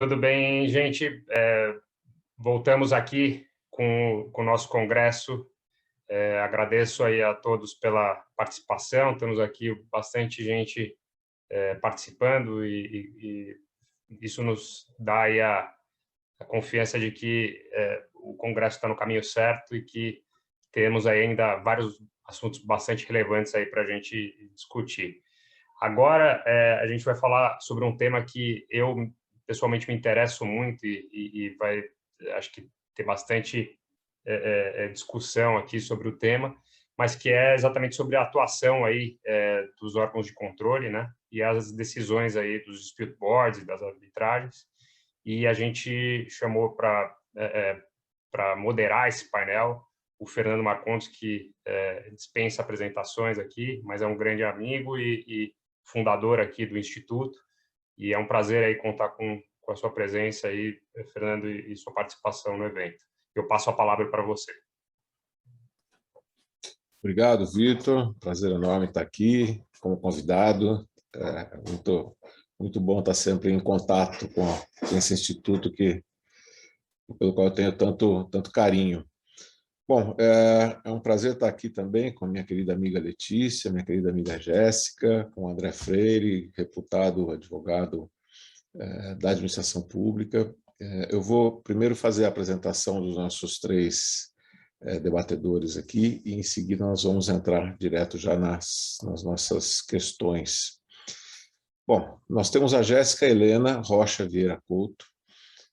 Tudo bem, gente? Voltamos aqui com o nosso congresso. Agradeço aí a todos pela participação. Temos aqui bastante gente participando e isso nos dá aí a confiança de que o congresso está no caminho certo e que temos aí ainda vários assuntos bastante relevantes aí para a gente discutir. Agora, a gente vai falar sobre um tema que eu pessoalmente me interesso muito e vai, acho que, ter bastante discussão aqui sobre o tema, mas que é exatamente sobre a atuação aí dos órgãos de controle, né, e as decisões aí dos dispute boards e das arbitragens. E a gente chamou para moderar esse painel o Fernando Marcondes, que dispensa apresentações aqui, mas é um grande amigo e fundador aqui do Instituto, e é um prazer aí contar com a sua presença aí, Fernando, e sua participação no evento. Eu passo a palavra para você. Obrigado, Vitor. Prazer enorme estar aqui como convidado. Muito bom estar sempre em contato com esse instituto pelo qual eu tenho tanto carinho. Bom, é um prazer estar aqui também com a minha querida amiga Letícia, minha querida amiga Jéssica, com o André Freire, reputado advogado da administração pública. Eu vou primeiro fazer a apresentação dos nossos três debatedores aqui e em seguida nós vamos entrar direto já nas nossas questões. Bom, nós temos a Jéssica Helena Rocha Vieira Couto,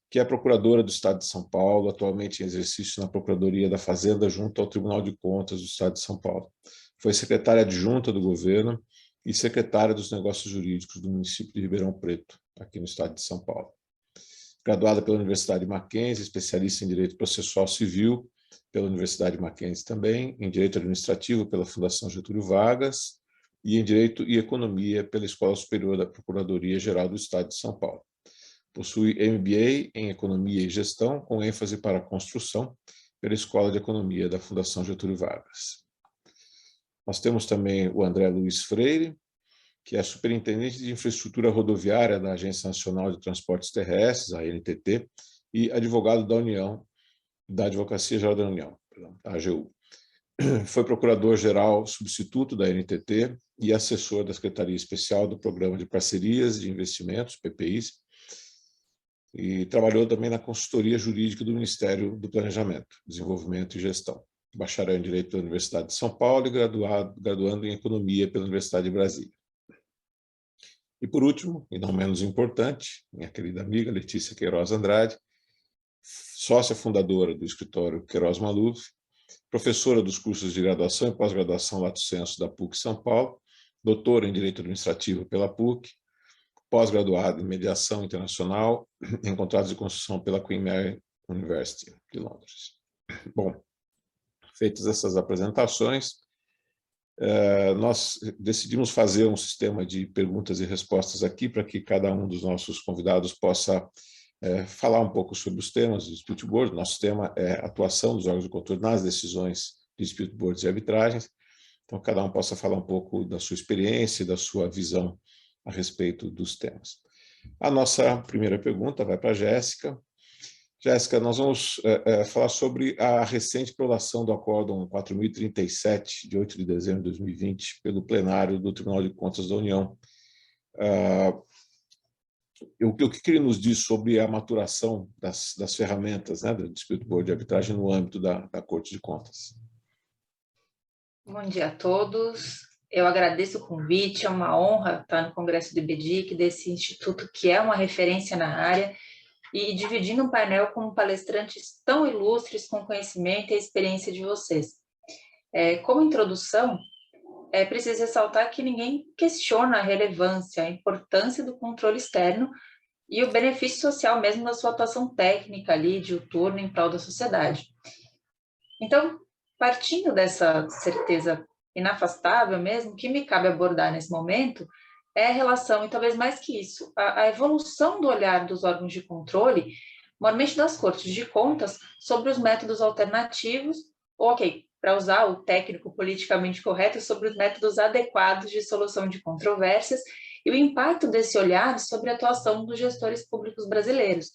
que é procuradora do Estado de São Paulo, atualmente em exercício na Procuradoria da Fazenda junto ao Tribunal de Contas do Estado de São Paulo. Foi secretária adjunta do governo e secretária dos Negócios Jurídicos do município de Ribeirão Preto, aqui no Estado de São Paulo. Graduada pela Universidade Mackenzie, especialista em Direito Processual Civil, pela Universidade Mackenzie também, em Direito Administrativo pela Fundação Getúlio Vargas e em Direito e Economia pela Escola Superior da Procuradoria-Geral do Estado de São Paulo. Possui MBA em Economia e Gestão, com ênfase para a construção, pela Escola de Economia da Fundação Getúlio Vargas. Nós temos também o André Luiz Freire, que é superintendente de infraestrutura rodoviária da Agência Nacional de Transportes Terrestres, a ANTT, e advogado da União, da Advocacia Geral da União, a AGU. Foi procurador-geral substituto da ANTT e assessor da Secretaria Especial do Programa de Parcerias de Investimentos, PPIs, e trabalhou também na consultoria jurídica do Ministério do Planejamento, Desenvolvimento e Gestão. Bacharel em Direito pela Universidade de São Paulo e graduando em Economia pela Universidade de Brasília. E por último, e não menos importante, minha querida amiga Letícia Queiroz Andrade, sócia fundadora do escritório Queiroz Maluf, professora dos cursos de graduação e pós-graduação Lato Sensu da PUC São Paulo, doutora em Direito Administrativo pela PUC, pós-graduada em Mediação Internacional em Contratos de Construção pela Queen Mary University de Londres. Bom, feitas essas apresentações, nós decidimos fazer um sistema de perguntas e respostas aqui para que cada um dos nossos convidados possa falar um pouco sobre os temas do Dispute Board. Nosso tema é atuação dos órgãos de controle nas decisões de Dispute Boards e arbitragens. Então, cada um possa falar um pouco da sua experiência e da sua visão a respeito dos temas. A nossa primeira pergunta vai para a Jéssica. Jéssica, nós vamos falar sobre a recente prolação do Acórdão 4037, de 8 de dezembro de 2020, pelo plenário do Tribunal de Contas da União. O que ele nos diz sobre a maturação das ferramentas, né, do Dispute Board de arbitragem no âmbito da Corte de Contas? Bom dia a todos. Eu agradeço o convite, é uma honra estar no Congresso do IBDIC, desse instituto que é uma referência na área, e dividindo um painel com palestrantes tão ilustres, com conhecimento e a experiência de vocês. Como introdução, é preciso ressaltar que ninguém questiona a relevância, a importância do controle externo e o benefício social mesmo da sua atuação técnica ali, diuturna, em prol da sociedade. Então, partindo dessa certeza inafastável mesmo, o que me cabe abordar nesse momento é a relação, e talvez mais que isso, a evolução do olhar dos órgãos de controle, normalmente das cortes de contas, sobre os métodos alternativos, ou, para usar o técnico politicamente correto sobre os métodos adequados de solução de controvérsias e o impacto desse olhar sobre a atuação dos gestores públicos brasileiros.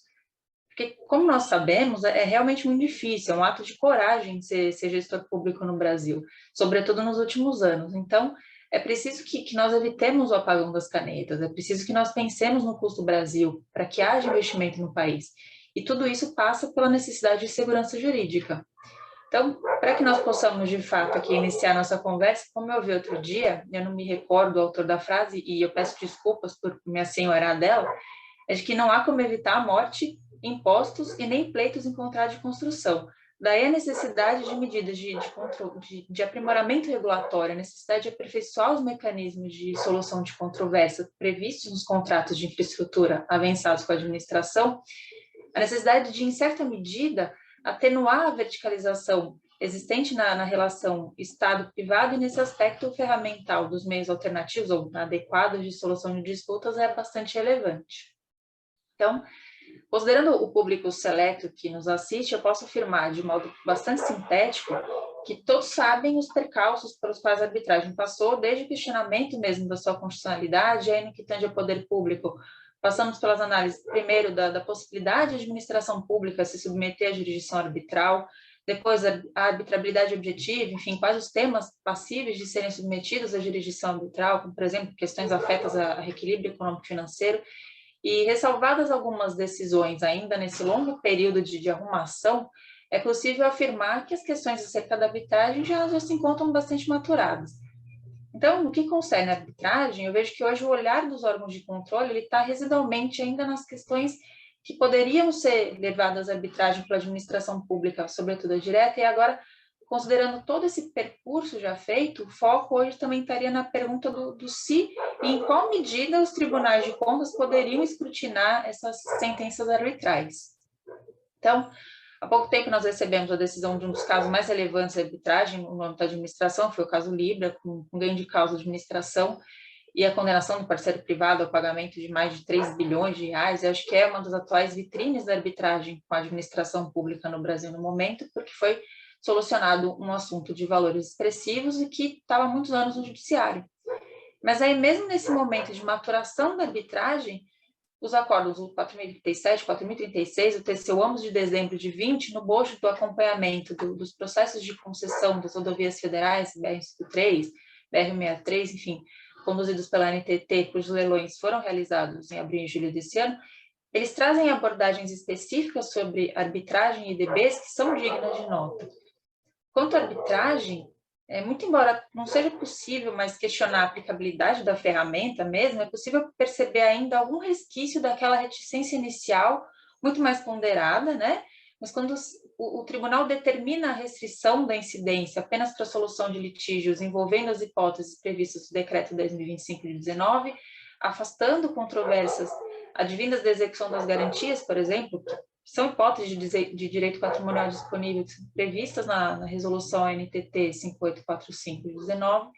Porque, como nós sabemos, é realmente muito difícil, é um ato de coragem ser gestor público no Brasil, sobretudo nos últimos anos. Então, é preciso que nós evitemos o apagão das canetas, é preciso que nós pensemos no custo Brasil, para que haja investimento no país. E tudo isso passa pela necessidade de segurança jurídica. Então, para que nós possamos, de fato, aqui iniciar nossa conversa, como eu vi outro dia, eu não me recordo o autor da frase, e eu peço desculpas por me assenhorar dela, é de que não há como evitar a morte, impostos e nem pleitos em contrato de construção. Daí a necessidade de medidas de aprimoramento regulatório, a necessidade de aperfeiçoar os mecanismos de solução de controvérsia previstos nos contratos de infraestrutura avançados com a administração, a necessidade de, em certa medida, atenuar a verticalização existente na relação Estado-privado, e nesse aspecto ferramental dos meios alternativos ou adequados de solução de disputas é bastante relevante. Então, considerando o público seleto que nos assiste, eu posso afirmar de modo bastante sintético que todos sabem os percalços pelos quais a arbitragem passou, desde o questionamento mesmo da sua constitucionalidade, aí no que tange ao poder público. Passamos pelas análises, primeiro, da possibilidade de administração pública se submeter à jurisdição arbitral, depois a arbitrabilidade objetiva, enfim, quais os temas passíveis de serem submetidos à jurisdição arbitral, como, por exemplo, questões afetas a reequilíbrio econômico-financeiro. E ressalvadas algumas decisões ainda nesse longo período de arrumação, é possível afirmar que as questões acerca da arbitragem já se encontram bastante maturadas. Então, no que concerne a arbitragem, eu vejo que hoje o olhar dos órgãos de controle está residualmente ainda nas questões que poderiam ser levadas à arbitragem pela administração pública, sobretudo a direta, e agora, considerando todo esse percurso já feito, o foco hoje também estaria na pergunta do se e em qual medida os tribunais de contas poderiam escrutinar essas sentenças arbitrais. Então, há pouco tempo nós recebemos a decisão de um dos casos mais relevantes da arbitragem no âmbito da administração, foi o caso Libra, com ganho de causa de administração e a condenação do parceiro privado ao pagamento de mais de 3 bilhões de reais. Eu acho que é uma das atuais vitrines da arbitragem com a administração pública no Brasil no momento, porque foi solucionado um assunto de valores expressivos e que estava há muitos anos no judiciário. Mas aí, mesmo nesse momento de maturação da arbitragem, os acordos, o 4.037, 4.036, o TCU, ambos de dezembro de 20, no bojo do acompanhamento dos processos de concessão das rodovias federais, BR-153, BR-163, enfim, conduzidos pela ANTT, cujos leilões foram realizados em abril e julho desse ano, eles trazem abordagens específicas sobre arbitragem e DBs que são dignas de nota. Quanto à arbitragem, muito embora não seja possível mais questionar a aplicabilidade da ferramenta mesmo, é possível perceber ainda algum resquício daquela reticência inicial, muito mais ponderada, né? Mas quando o tribunal determina a restrição da incidência apenas para a solução de litígios envolvendo as hipóteses previstas no Decreto 10.025 de 19, afastando controvérsias advindas da execução das garantias, por exemplo, são hipóteses de direito patrimonial disponível previstas na resolução NTT 5845 de 19,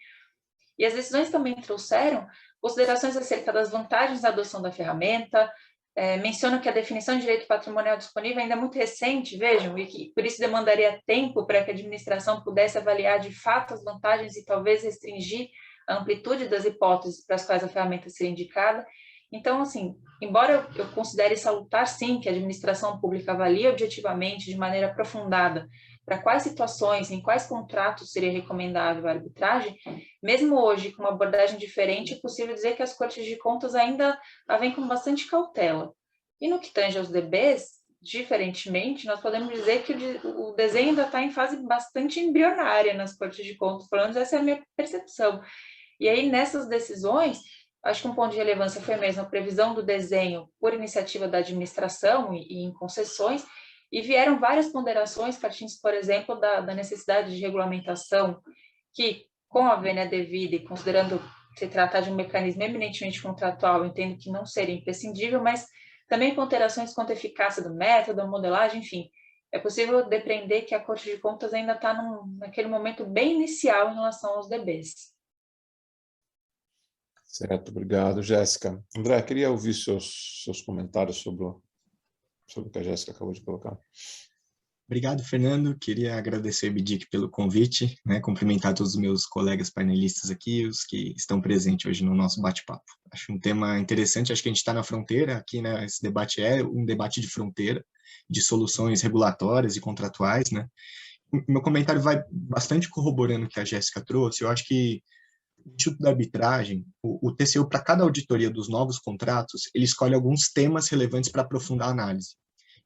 e as decisões também trouxeram considerações acerca das vantagens da adoção da ferramenta, mencionam que a definição de direito patrimonial disponível ainda é muito recente, vejam, e que por isso demandaria tempo para que a administração pudesse avaliar de fato as vantagens e talvez restringir a amplitude das hipóteses para as quais a ferramenta seria indicada. Então, assim, embora eu considere salutar, sim, que a administração pública avalie objetivamente, de maneira aprofundada, para quais situações, em quais contratos seria recomendável a arbitragem, mesmo hoje, com uma abordagem diferente, é possível dizer que as cortes de contas ainda a vêm com bastante cautela. E no que tange aos DBs, diferentemente, nós podemos dizer que o desenho ainda está em fase bastante embrionária nas cortes de contas, pelo menos essa é a minha percepção. E aí, nessas decisões, acho que um ponto de relevância foi mesmo a previsão do desenho por iniciativa da administração e em concessões, e vieram várias ponderações partindo, por exemplo, da necessidade de regulamentação, que, com a vênia devida e considerando se tratar de um mecanismo eminentemente contratual, eu entendo que não seria imprescindível, mas também ponderações quanto à eficácia do método, a modelagem, enfim. É possível depreender que a Corte de Contas ainda está naquele momento bem inicial em relação aos DBs. Certo, obrigado, Jéssica. André, queria ouvir seus comentários sobre o que a Jéssica acabou de colocar. Obrigado, Fernando. Queria agradecer ao BDIC pelo convite, né? Cumprimentar todos os meus colegas panelistas aqui, os que estão presentes hoje no nosso bate-papo. Acho um tema interessante, acho que a gente está na fronteira aqui, né? Esse debate é um debate de fronteira, de soluções regulatórias e contratuais, né? Meu comentário vai bastante corroborando o que a Jéssica trouxe. Eu acho que o Instituto da Arbitragem, o TCU, para cada auditoria dos novos contratos, ele escolhe alguns temas relevantes para aprofundar a análise.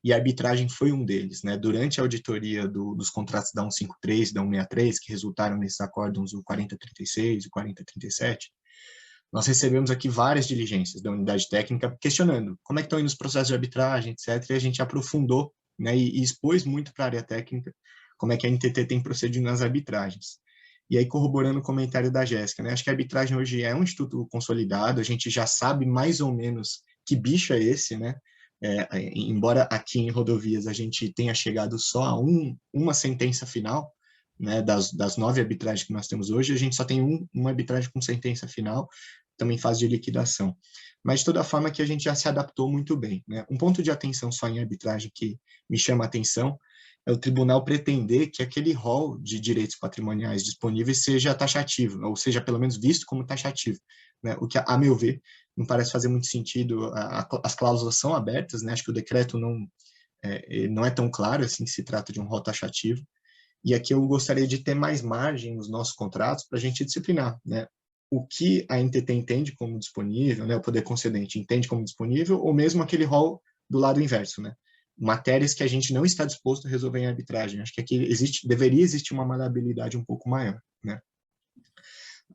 E a arbitragem foi um deles, né? Durante a auditoria dos contratos da 153 e da 163, que resultaram nesses acórdãos o 4036 e o 4037, nós recebemos aqui várias diligências da unidade técnica questionando como é que estão indo os processos de arbitragem, etc. E a gente aprofundou, né, e expôs muito para a área técnica como é que a NTT tem procedido nas arbitragens. E aí, corroborando o comentário da Jéssica, né, acho que a arbitragem hoje é um instituto consolidado, a gente já sabe mais ou menos que bicho é esse, né? Embora aqui em Rodovias a gente tenha chegado só a uma sentença final, né, das 9 arbitragens que nós temos hoje, a gente só tem uma arbitragem com sentença final, também em fase de liquidação. Mas, de toda forma, que a gente já se adaptou muito bem, né? Um ponto de atenção só em arbitragem que me chama a atenção é o tribunal pretender que aquele rol de direitos patrimoniais disponíveis seja taxativo, ou seja, pelo menos visto como taxativo, né? O que, a meu ver, não parece fazer muito sentido. As cláusulas são abertas, né? Acho que o decreto não é tão claro assim que se trata de um rol taxativo. E aqui eu gostaria de ter mais margem nos nossos contratos para a gente disciplinar, né? O que a NTT entende como disponível, né? O poder concedente entende como disponível, ou mesmo aquele rol do lado inverso, né? Matérias que a gente não está disposto a resolver em arbitragem. Acho que aqui deveria existir uma maleabilidade um pouco maior, né?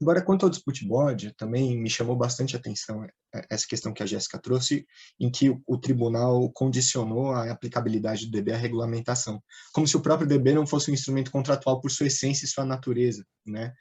Agora, quanto ao dispute board, também me chamou bastante atenção essa questão que a Jéssica trouxe, em que o tribunal condicionou a aplicabilidade do DB à regulamentação, como se o próprio DB não fosse um instrumento contratual por sua essência e sua natureza, né?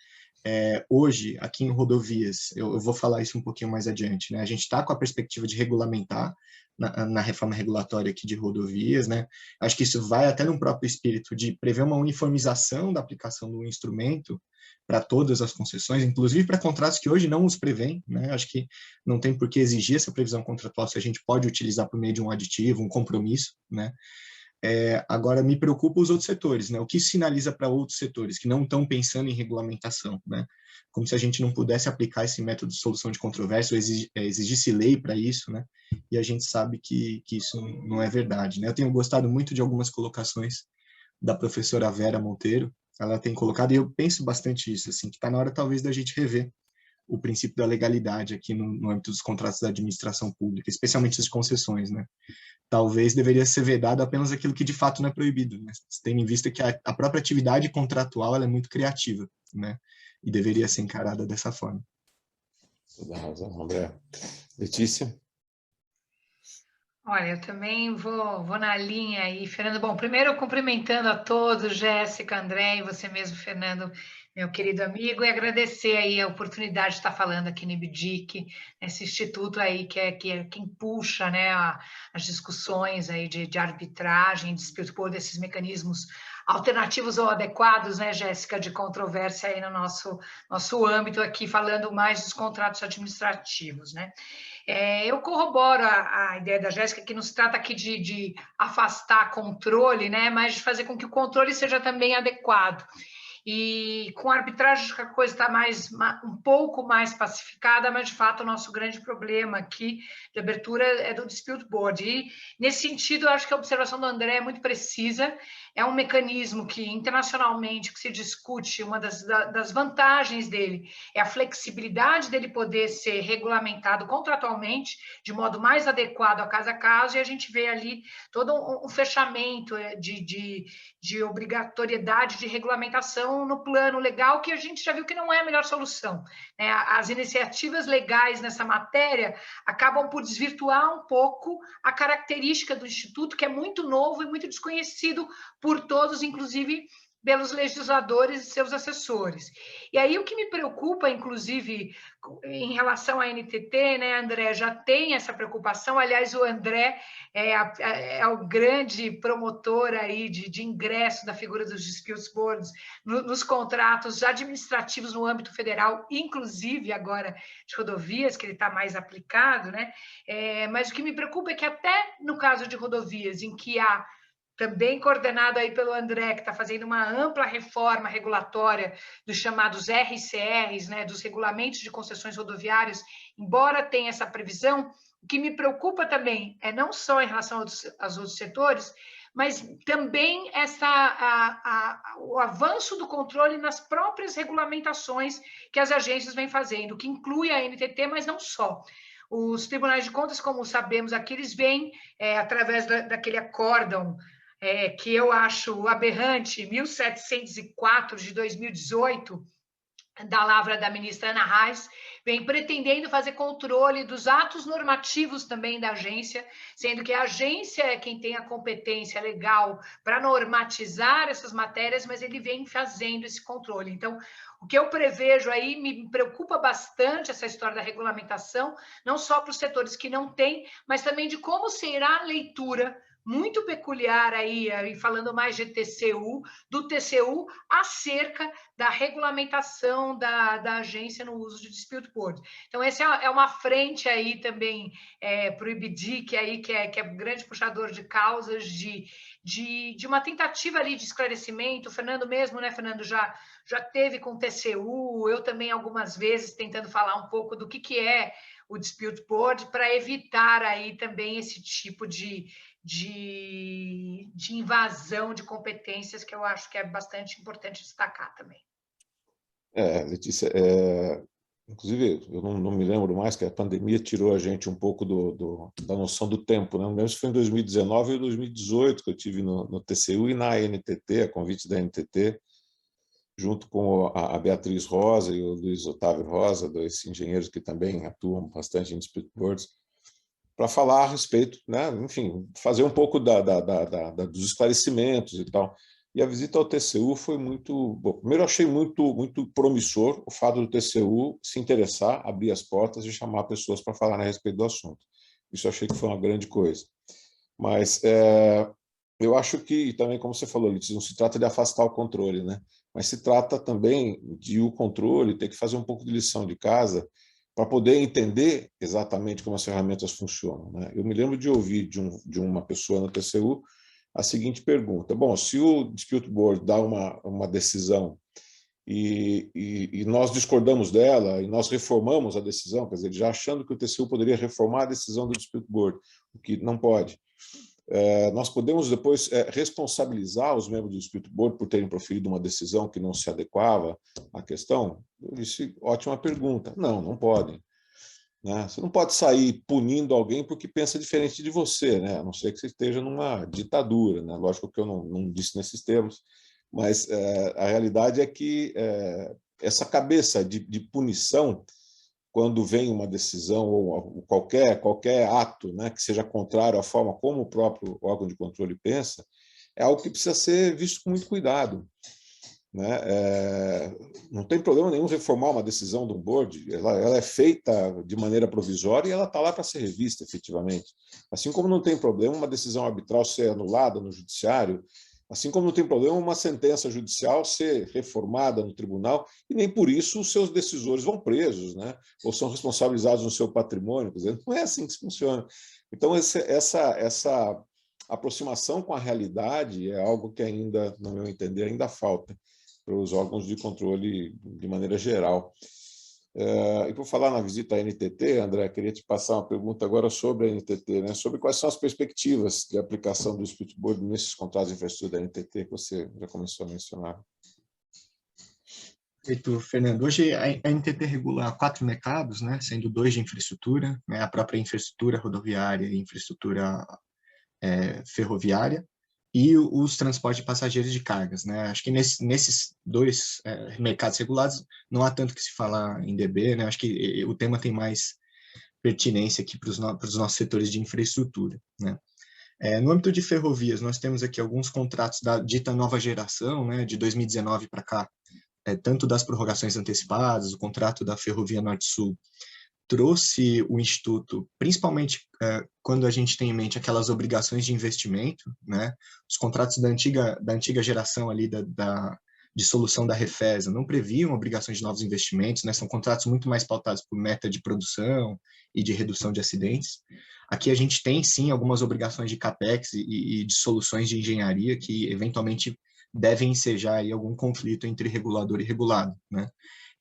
Hoje, aqui em Rodovias, eu vou falar isso um pouquinho mais adiante, né? A gente está com a perspectiva de regulamentar na reforma regulatória aqui de Rodovias, né? Acho que isso vai até no próprio espírito de prever uma uniformização da aplicação do instrumento para todas as concessões, inclusive para contratos que hoje não os prevêem, né? Acho que não tem por que exigir essa previsão contratual se a gente pode utilizar por meio de um aditivo, um compromisso, né? Agora, me preocupa os outros setores, né? O que sinaliza para outros setores que não estão pensando em regulamentação, né? Como se a gente não pudesse aplicar esse método de solução de controvérsia, ou exigisse lei para isso, né? E a gente sabe que isso não é verdade, né? Eu tenho gostado muito de algumas colocações da professora Vera Monteiro. Ela tem colocado, e eu penso bastante isso, assim, que está na hora talvez da gente rever o princípio da legalidade aqui no âmbito dos contratos da administração pública, especialmente as concessões, né? Talvez deveria ser vedado apenas aquilo que de fato não é proibido, né? Tendo em vista que a própria atividade contratual ela é muito criativa, né? E deveria ser encarada dessa forma. Toda razão, André. Letícia? Olha, eu também vou na linha aí, Fernando. Bom, primeiro cumprimentando a todos, Jéssica, André e você mesmo, Fernando, meu querido amigo, e agradecer aí a oportunidade de estar falando aqui no IBDIC, esse instituto aí que é quem puxa, né, as discussões aí de arbitragem, dispute board, desses mecanismos alternativos ou adequados, né, Jéssica, de controvérsia aí no nosso âmbito aqui, falando mais dos contratos administrativos, né? Eu corroboro a ideia da Jéssica, que não se trata aqui de afastar controle, né, mas de fazer com que o controle seja também adequado. E com a arbitragem acho que a coisa está um pouco mais pacificada, mas de fato o nosso grande problema aqui de abertura é do dispute board. E nesse sentido, eu acho que a observação do André é muito precisa. É um mecanismo que internacionalmente que se discute, uma das vantagens dele é a flexibilidade dele poder ser regulamentado contratualmente de modo mais adequado a caso, e a gente vê ali todo um fechamento de obrigatoriedade de regulamentação no plano legal, que a gente já viu que não é a melhor solução, né? As iniciativas legais nessa matéria acabam por desvirtuar um pouco a característica do Instituto, que é muito novo e muito desconhecido por todos, inclusive pelos legisladores e seus assessores. E aí o que me preocupa, inclusive, em relação à NTT, né, André, já tem essa preocupação. Aliás, o André é o grande promotor aí de ingresso da figura dos dispute boards nos contratos administrativos no âmbito federal, inclusive agora de rodovias, que ele está mais aplicado, né? Mas o que me preocupa é que até no caso de rodovias, em que há também coordenado aí pelo André, que está fazendo uma ampla reforma regulatória dos chamados RCRs, né, dos regulamentos de concessões rodoviárias, embora tenha essa previsão, o que me preocupa também é não só em relação aos outros setores, mas também o avanço do controle nas próprias regulamentações que as agências vêm fazendo, que inclui a NTT, mas não só. Os tribunais de contas, como sabemos aqui, eles vêm através daquele acórdão que eu acho aberrante, 1704 de 2018, da lavra da ministra Ana Reis, vem pretendendo fazer controle dos atos normativos também da agência, sendo que a agência é quem tem a competência legal para normatizar essas matérias, mas ele vem fazendo esse controle. Então, o que eu prevejo aí, me preocupa bastante essa história da regulamentação, não só para os setores que não têm, mas também de como será a leitura muito peculiar aí, falando mais de TCU, do TCU acerca da regulamentação da agência no uso de dispute board. Então, essa é uma frente aí também para o IBDIC, aí, que é grande puxador de causas, de uma tentativa ali de esclarecimento. O Fernando mesmo, né, Fernando, já teve com o TCU, eu também algumas vezes tentando falar um pouco do que é o dispute board, para evitar aí também esse tipo de invasão de competências, que eu acho que é bastante importante destacar também. Letícia, inclusive, eu não me lembro mais que a pandemia tirou a gente um pouco da noção do tempo, né? Não lembro se foi em 2019 ou 2018 que eu tive no TCU e na NTT, a convite da NTT, junto com a Beatriz Rosa e o Luiz Otávio Rosa, dois engenheiros que também atuam bastante em dispute boards, para falar a respeito, né? Enfim, fazer um pouco dos esclarecimentos e tal. E a visita ao TCU foi muito... Bom, primeiro, eu achei muito promissor o fato do TCU se interessar, abrir as portas e chamar pessoas para falar a respeito do assunto. Isso eu achei que foi uma grande coisa. Mas eu acho que, também, como você falou, Letícia, não se trata de afastar o controle, né? Mas se trata também de o controle ter que fazer um pouco de lição de casa para poder entender exatamente como as ferramentas funcionam, né? Eu me lembro de ouvir de uma pessoa no TCU a seguinte pergunta: bom, se o dispute board dá uma decisão e nós discordamos dela e nós reformamos a decisão, quer dizer, já achando que o TCU poderia reformar a decisão do dispute board, o que não pode, nós podemos depois responsabilizar os membros do dispute board por terem proferido uma decisão que não se adequava à questão? Eu disse, ótima pergunta. Não podem. Né? Você não pode sair punindo alguém porque pensa diferente de você, né? A não ser que você esteja numa ditadura, né? Lógico que eu não disse nesses termos, mas a realidade é que essa cabeça de punição, quando vem uma decisão ou qualquer ato, né, que seja contrário à forma como o próprio órgão de controle pensa, é algo que precisa ser visto com muito cuidado. Né? Não tem problema nenhum reformar uma decisão do board, ela é feita de maneira provisória e ela está lá para ser revista, efetivamente. Assim como não tem problema uma decisão arbitral ser anulada no judiciário, assim como não tem problema uma sentença judicial ser reformada no tribunal, e nem por isso os seus decisores vão presos, né? Ou são responsabilizados no seu patrimônio. Quer dizer, não é assim que funciona. Então, essa aproximação com a realidade é algo que ainda, no meu entender, ainda falta para os órgãos de controle de maneira geral. E por falar na visita à NTT, André, queria te passar uma pergunta agora sobre a NTT, né? Sobre quais são as perspectivas de aplicação do dispute board nesses contratos de infraestrutura da NTT, que você já começou a mencionar. Perfeito, Fernando. Hoje a NTT regula 4 mercados, né? Sendo 2 de infraestrutura, né? A própria infraestrutura rodoviária e infraestrutura ferroviária, e os transportes de passageiros de cargas, né? Acho que nesses 2 mercados regulados não há tanto que se falar em DB, né? Acho que o tema tem mais pertinência aqui para os nossos setores de infraestrutura, né? No âmbito de ferrovias, nós temos aqui alguns contratos da dita nova geração, né? De 2019 para cá, tanto das prorrogações antecipadas, o contrato da Ferrovia Norte-Sul, trouxe o Instituto, principalmente quando a gente tem em mente aquelas obrigações de investimento, né? Os contratos da antiga geração ali de solução da Refesa não previam obrigações de novos investimentos, né? São contratos muito mais pautados por meta de produção e de redução de acidentes. Aqui a gente tem, sim, algumas obrigações de CAPEX e de soluções de engenharia que, eventualmente, devem ensejar aí algum conflito entre regulador e regulado, né?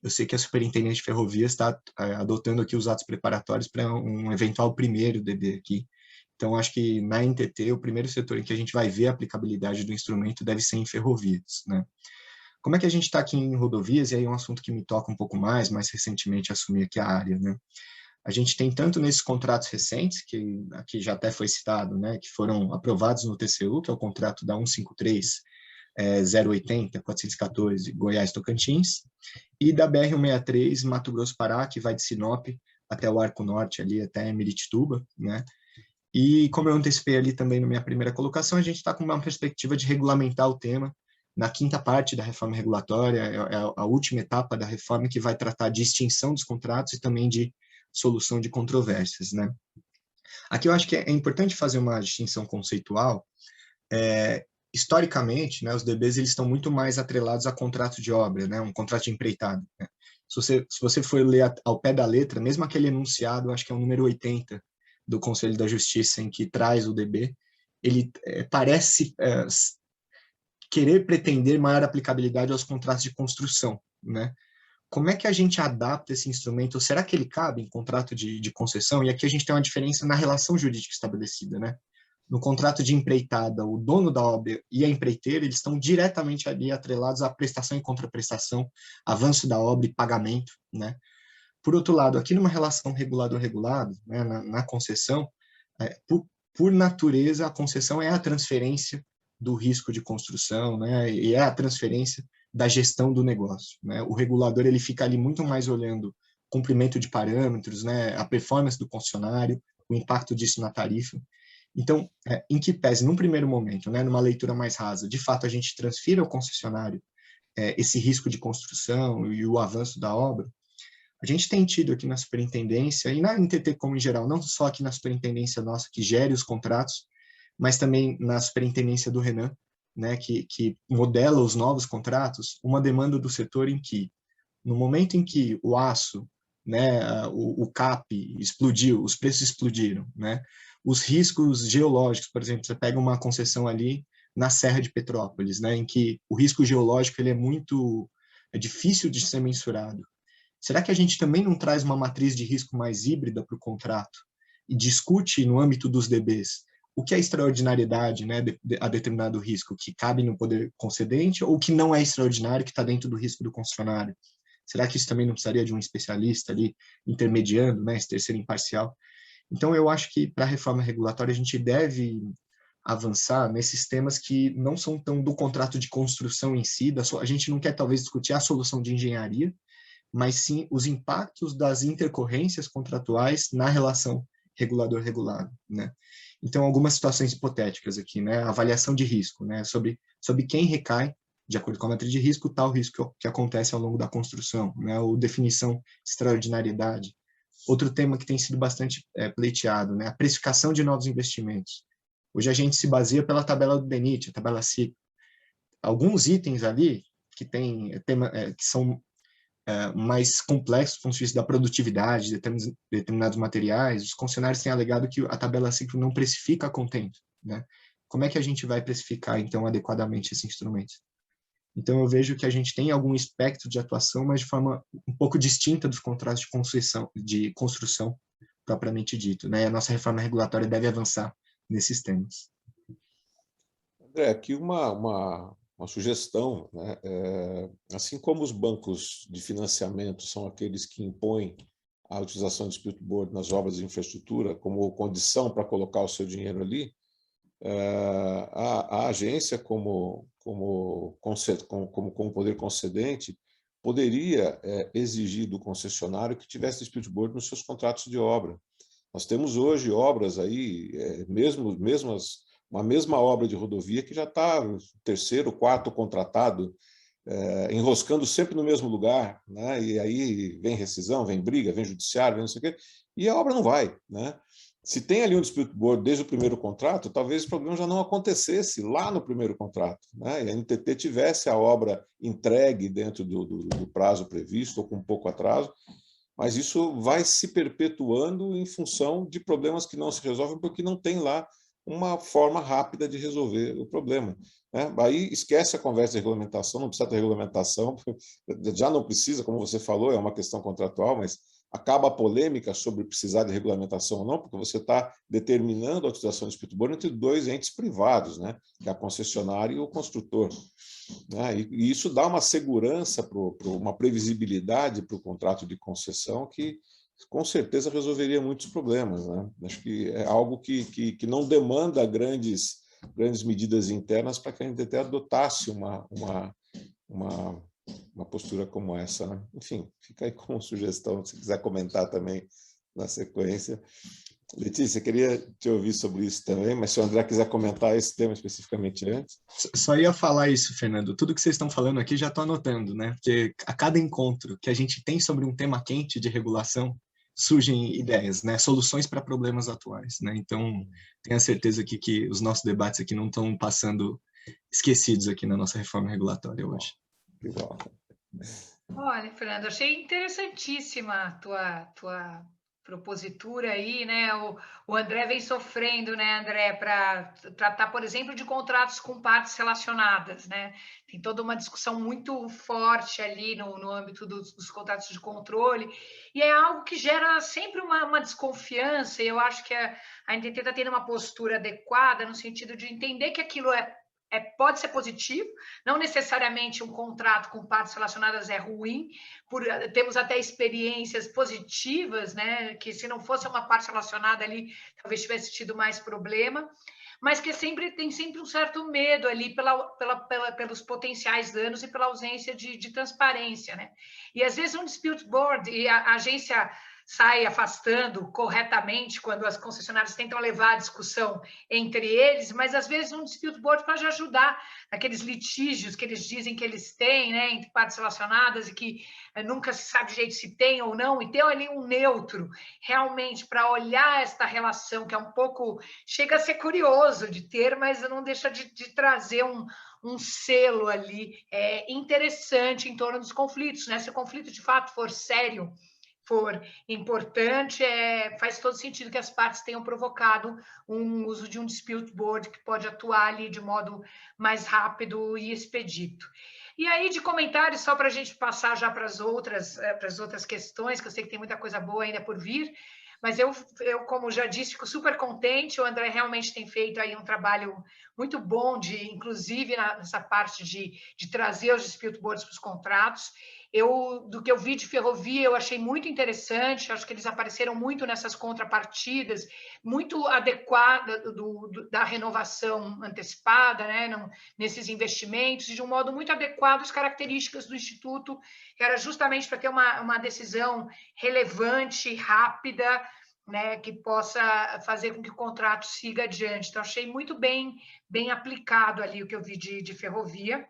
Eu sei que a Superintendente de Ferrovias está adotando aqui os atos preparatórios para um eventual primeiro DB aqui. Então, acho que na NTT, o primeiro setor em que a gente vai ver a aplicabilidade do instrumento deve ser em ferrovias, né? Como é que a gente está aqui em rodovias? E aí é um assunto que me toca um pouco mais recentemente assumi aqui a área, né? A gente tem tanto nesses contratos recentes, que aqui já até foi citado, né, que foram aprovados no TCU, que é o contrato da 153, 080, 414, Goiás-Tocantins, e da BR-163, Mato Grosso-Pará, que vai de Sinop até o Arco Norte, ali até Miritituba, né? E como eu antecipei ali também na minha primeira colocação, a gente está com uma perspectiva de regulamentar o tema na quinta parte da reforma regulatória, é a última etapa da reforma que vai tratar de extinção dos contratos e também de solução de controvérsias, né? Aqui eu acho que é importante fazer uma distinção conceitual. Historicamente, né, os DBs eles estão muito mais atrelados a contrato de obra, né, um contrato de empreitada, né? Se você for ler ao pé da letra, mesmo aquele enunciado, acho que é o número 80 do Conselho da Justiça, em que traz o DB, ele parece querer pretender maior aplicabilidade aos contratos de construção, né? Como é que a gente adapta esse instrumento? Ou será que ele cabe em contrato de concessão? E aqui a gente tem uma diferença na relação jurídica estabelecida, né? No contrato de empreitada, o dono da obra e a empreiteira, eles estão diretamente ali atrelados à prestação e contraprestação, avanço da obra e pagamento, né? Por outro lado, aqui numa relação regulador-regulado, né, na concessão, por natureza, a concessão é a transferência do risco de construção, né? E é a transferência da gestão do negócio, né? O regulador ele fica ali muito mais olhando cumprimento de parâmetros, né? A performance do concessionário, o impacto disso na tarifa. Então, em que pese, num primeiro momento, né, numa leitura mais rasa, de fato a gente transfira ao concessionário esse risco de construção e o avanço da obra, a gente tem tido aqui na superintendência e na NTT como em geral, não só aqui na superintendência nossa que gere os contratos, mas também na superintendência do Renan, né, que modela os novos contratos, uma demanda do setor em que, no momento em que o aço, né, o CAP explodiu, os preços explodiram, né, os riscos geológicos, por exemplo, você pega uma concessão ali na Serra de Petrópolis, né, em que o risco geológico ele é difícil de ser mensurado. Será que a gente também não traz uma matriz de risco mais híbrida para o contrato e discute no âmbito dos DBs o que é extraordinariedade, né, a determinado risco que cabe no poder concedente ou que não é extraordinário, que está dentro do risco do concessionário? Será que isso também não precisaria de um especialista ali intermediando, né, esse terceiro imparcial? Então, eu acho que para a reforma regulatória a gente deve avançar nesses temas que não são tão do contrato de construção em si, a gente não quer talvez discutir a solução de engenharia, mas sim os impactos das intercorrências contratuais na relação regulador-regulado, né? Então, algumas situações hipotéticas aqui, né? Avaliação de risco, né? Sobre quem recai, de acordo com a matriz de risco, tal risco que acontece ao longo da construção, né? Ou definição de extraordinariedade. Outro tema que tem sido bastante pleiteado, né? A precificação de novos investimentos. Hoje a gente se baseia pela tabela do DENIT, a tabela CIP. Alguns itens ali que são mais complexos do ponto de vista da produtividade de determinados materiais, os concessionários têm alegado que a tabela ciclo não precifica a contento, né? Como é que a gente vai precificar, então, adequadamente esse instrumento? Então, eu vejo que a gente tem algum espectro de atuação, mas de forma um pouco distinta dos contratos de construção propriamente dito, né? A nossa reforma regulatória deve avançar nesses temas. André, aqui uma sugestão, né? Assim como os bancos de financiamento são aqueles que impõem a utilização de split board nas obras de infraestrutura como condição para colocar o seu dinheiro ali, a agência, como poder concedente, poderia exigir do concessionário que tivesse split board nos seus contratos de obra. Nós temos hoje obras aí, uma mesma obra de rodovia que já está terceiro, quarto contratado, enroscando sempre no mesmo lugar, né? E aí vem rescisão, vem briga, vem judiciário, vem não sei o quê, e a obra não vai, né? Se tem ali um dispute board desde o primeiro contrato, talvez esse problema já não acontecesse lá no primeiro contrato, né? E a NTT tivesse a obra entregue dentro do prazo previsto ou com um pouco atraso, mas isso vai se perpetuando em função de problemas que não se resolvem porque não tem lá uma forma rápida de resolver o problema, né? Aí esquece a conversa de regulamentação, não precisa ter regulamentação, já não precisa, como você falou, é uma questão contratual, mas acaba a polêmica sobre precisar de regulamentação ou não, porque você está determinando a utilização do speedboard entre dois entes privados, né? Que é a concessionária e o construtor, né? E isso dá uma segurança, uma previsibilidade para o contrato de concessão que com certeza resolveria muitos problemas, né? Acho que é algo que não demanda grandes medidas internas para que a gente até adotasse uma postura como essa, né? Enfim, fica aí como sugestão, se quiser comentar também na sequência. Letícia, queria te ouvir sobre isso também, mas se o André quiser comentar esse tema especificamente antes. Só ia falar isso, Fernando. Tudo que vocês estão falando aqui já estou anotando, né? Porque a cada encontro que a gente tem sobre um tema quente de regulação, surgem ideias, né? Soluções para problemas atuais, né? Então, tenho a certeza que os nossos debates aqui não estão passando esquecidos aqui na nossa reforma regulatória hoje. Igual. Olha, Fernando, achei interessantíssima a tua propositura aí, né? O André vem sofrendo, né, André, para tratar, por exemplo, de contratos com partes relacionadas, né? Tem toda uma discussão muito forte ali no âmbito dos contratos de controle, e é algo que gera sempre uma desconfiança, e eu acho que a NTT está tendo uma postura adequada no sentido de entender que aquilo pode ser positivo, não necessariamente um contrato com partes relacionadas é ruim, temos até experiências positivas, né, que se não fosse uma parte relacionada ali, talvez tivesse tido mais problema, mas que tem sempre um certo medo ali pelos potenciais danos e pela ausência de transparência, né? E às vezes um dispute board, e a agência sai afastando corretamente quando as concessionárias tentam levar a discussão entre eles, mas às vezes um dispute board pode ajudar naqueles litígios que eles dizem que eles têm, né, entre partes relacionadas e que nunca se sabe direito se tem ou não, e ter ali um neutro realmente para olhar esta relação, que é um pouco, chega a ser curioso de ter, mas não deixa de trazer um selo ali interessante em torno dos conflitos, né? Se o conflito de fato for sério, for importante, faz todo sentido que as partes tenham provocado um uso de um dispute board que pode atuar ali de modo mais rápido e expedito. E aí, de comentários, só para a gente passar já para as outras questões, que eu sei que tem muita coisa boa ainda por vir, mas eu, como já disse, fico super contente. O André realmente tem feito aí um trabalho muito bom, inclusive nessa parte de trazer os dispute boards para os contratos. Do que eu vi de ferrovia, eu achei muito interessante, acho que eles apareceram muito nessas contrapartidas, muito adequada da renovação antecipada, né, nesses investimentos, de um modo muito adequado às características do Instituto, que era justamente para ter uma decisão relevante, rápida, né, que possa fazer com que o contrato siga adiante. Então, achei muito bem aplicado ali o que eu vi de ferrovia.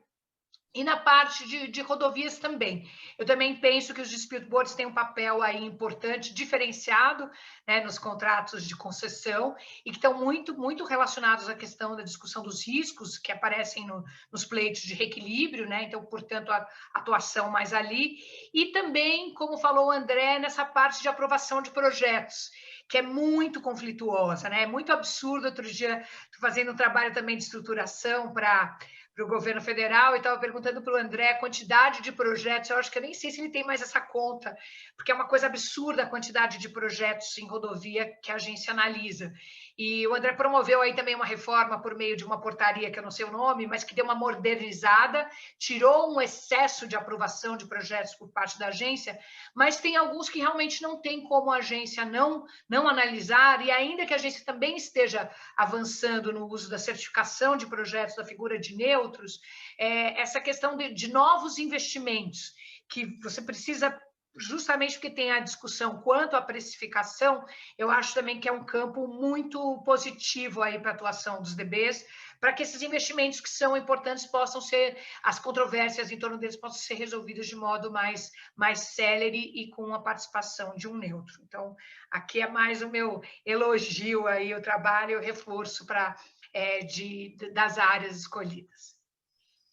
E na parte de rodovias também. Eu também penso que os dispute boards têm um papel aí importante, diferenciado, né, nos contratos de concessão, e que estão muito, muito relacionados à questão da discussão dos riscos que aparecem nos pleitos de reequilíbrio, né? Então, portanto, a atuação mais ali. E também, como falou o André, nessa parte de aprovação de projetos, que é muito conflituosa, né? É muito absurdo. Outro dia, estou fazendo um trabalho também de estruturação para o governo federal e estava perguntando para o André a quantidade de projetos. Eu acho que eu nem sei se ele tem mais essa conta, porque é uma coisa absurda a quantidade de projetos em rodovia que a agência analisa. E o André promoveu aí também uma reforma por meio de uma portaria, que eu não sei o nome, mas que deu uma modernizada, tirou um excesso de aprovação de projetos por parte da agência, mas tem alguns que realmente não tem como a agência não analisar, e ainda que a agência também esteja avançando no uso da certificação de projetos, da figura de neutros, essa questão de novos investimentos, que você precisa, justamente porque tem a discussão quanto à precificação, eu acho também que é um campo muito positivo aí para a atuação dos DBs, para que esses investimentos que são importantes possam ser, as controvérsias em torno deles possam ser resolvidas de modo mais célere e com a participação de um neutro. Então, aqui é mais o meu elogio aí, o trabalho, o reforço das áreas escolhidas.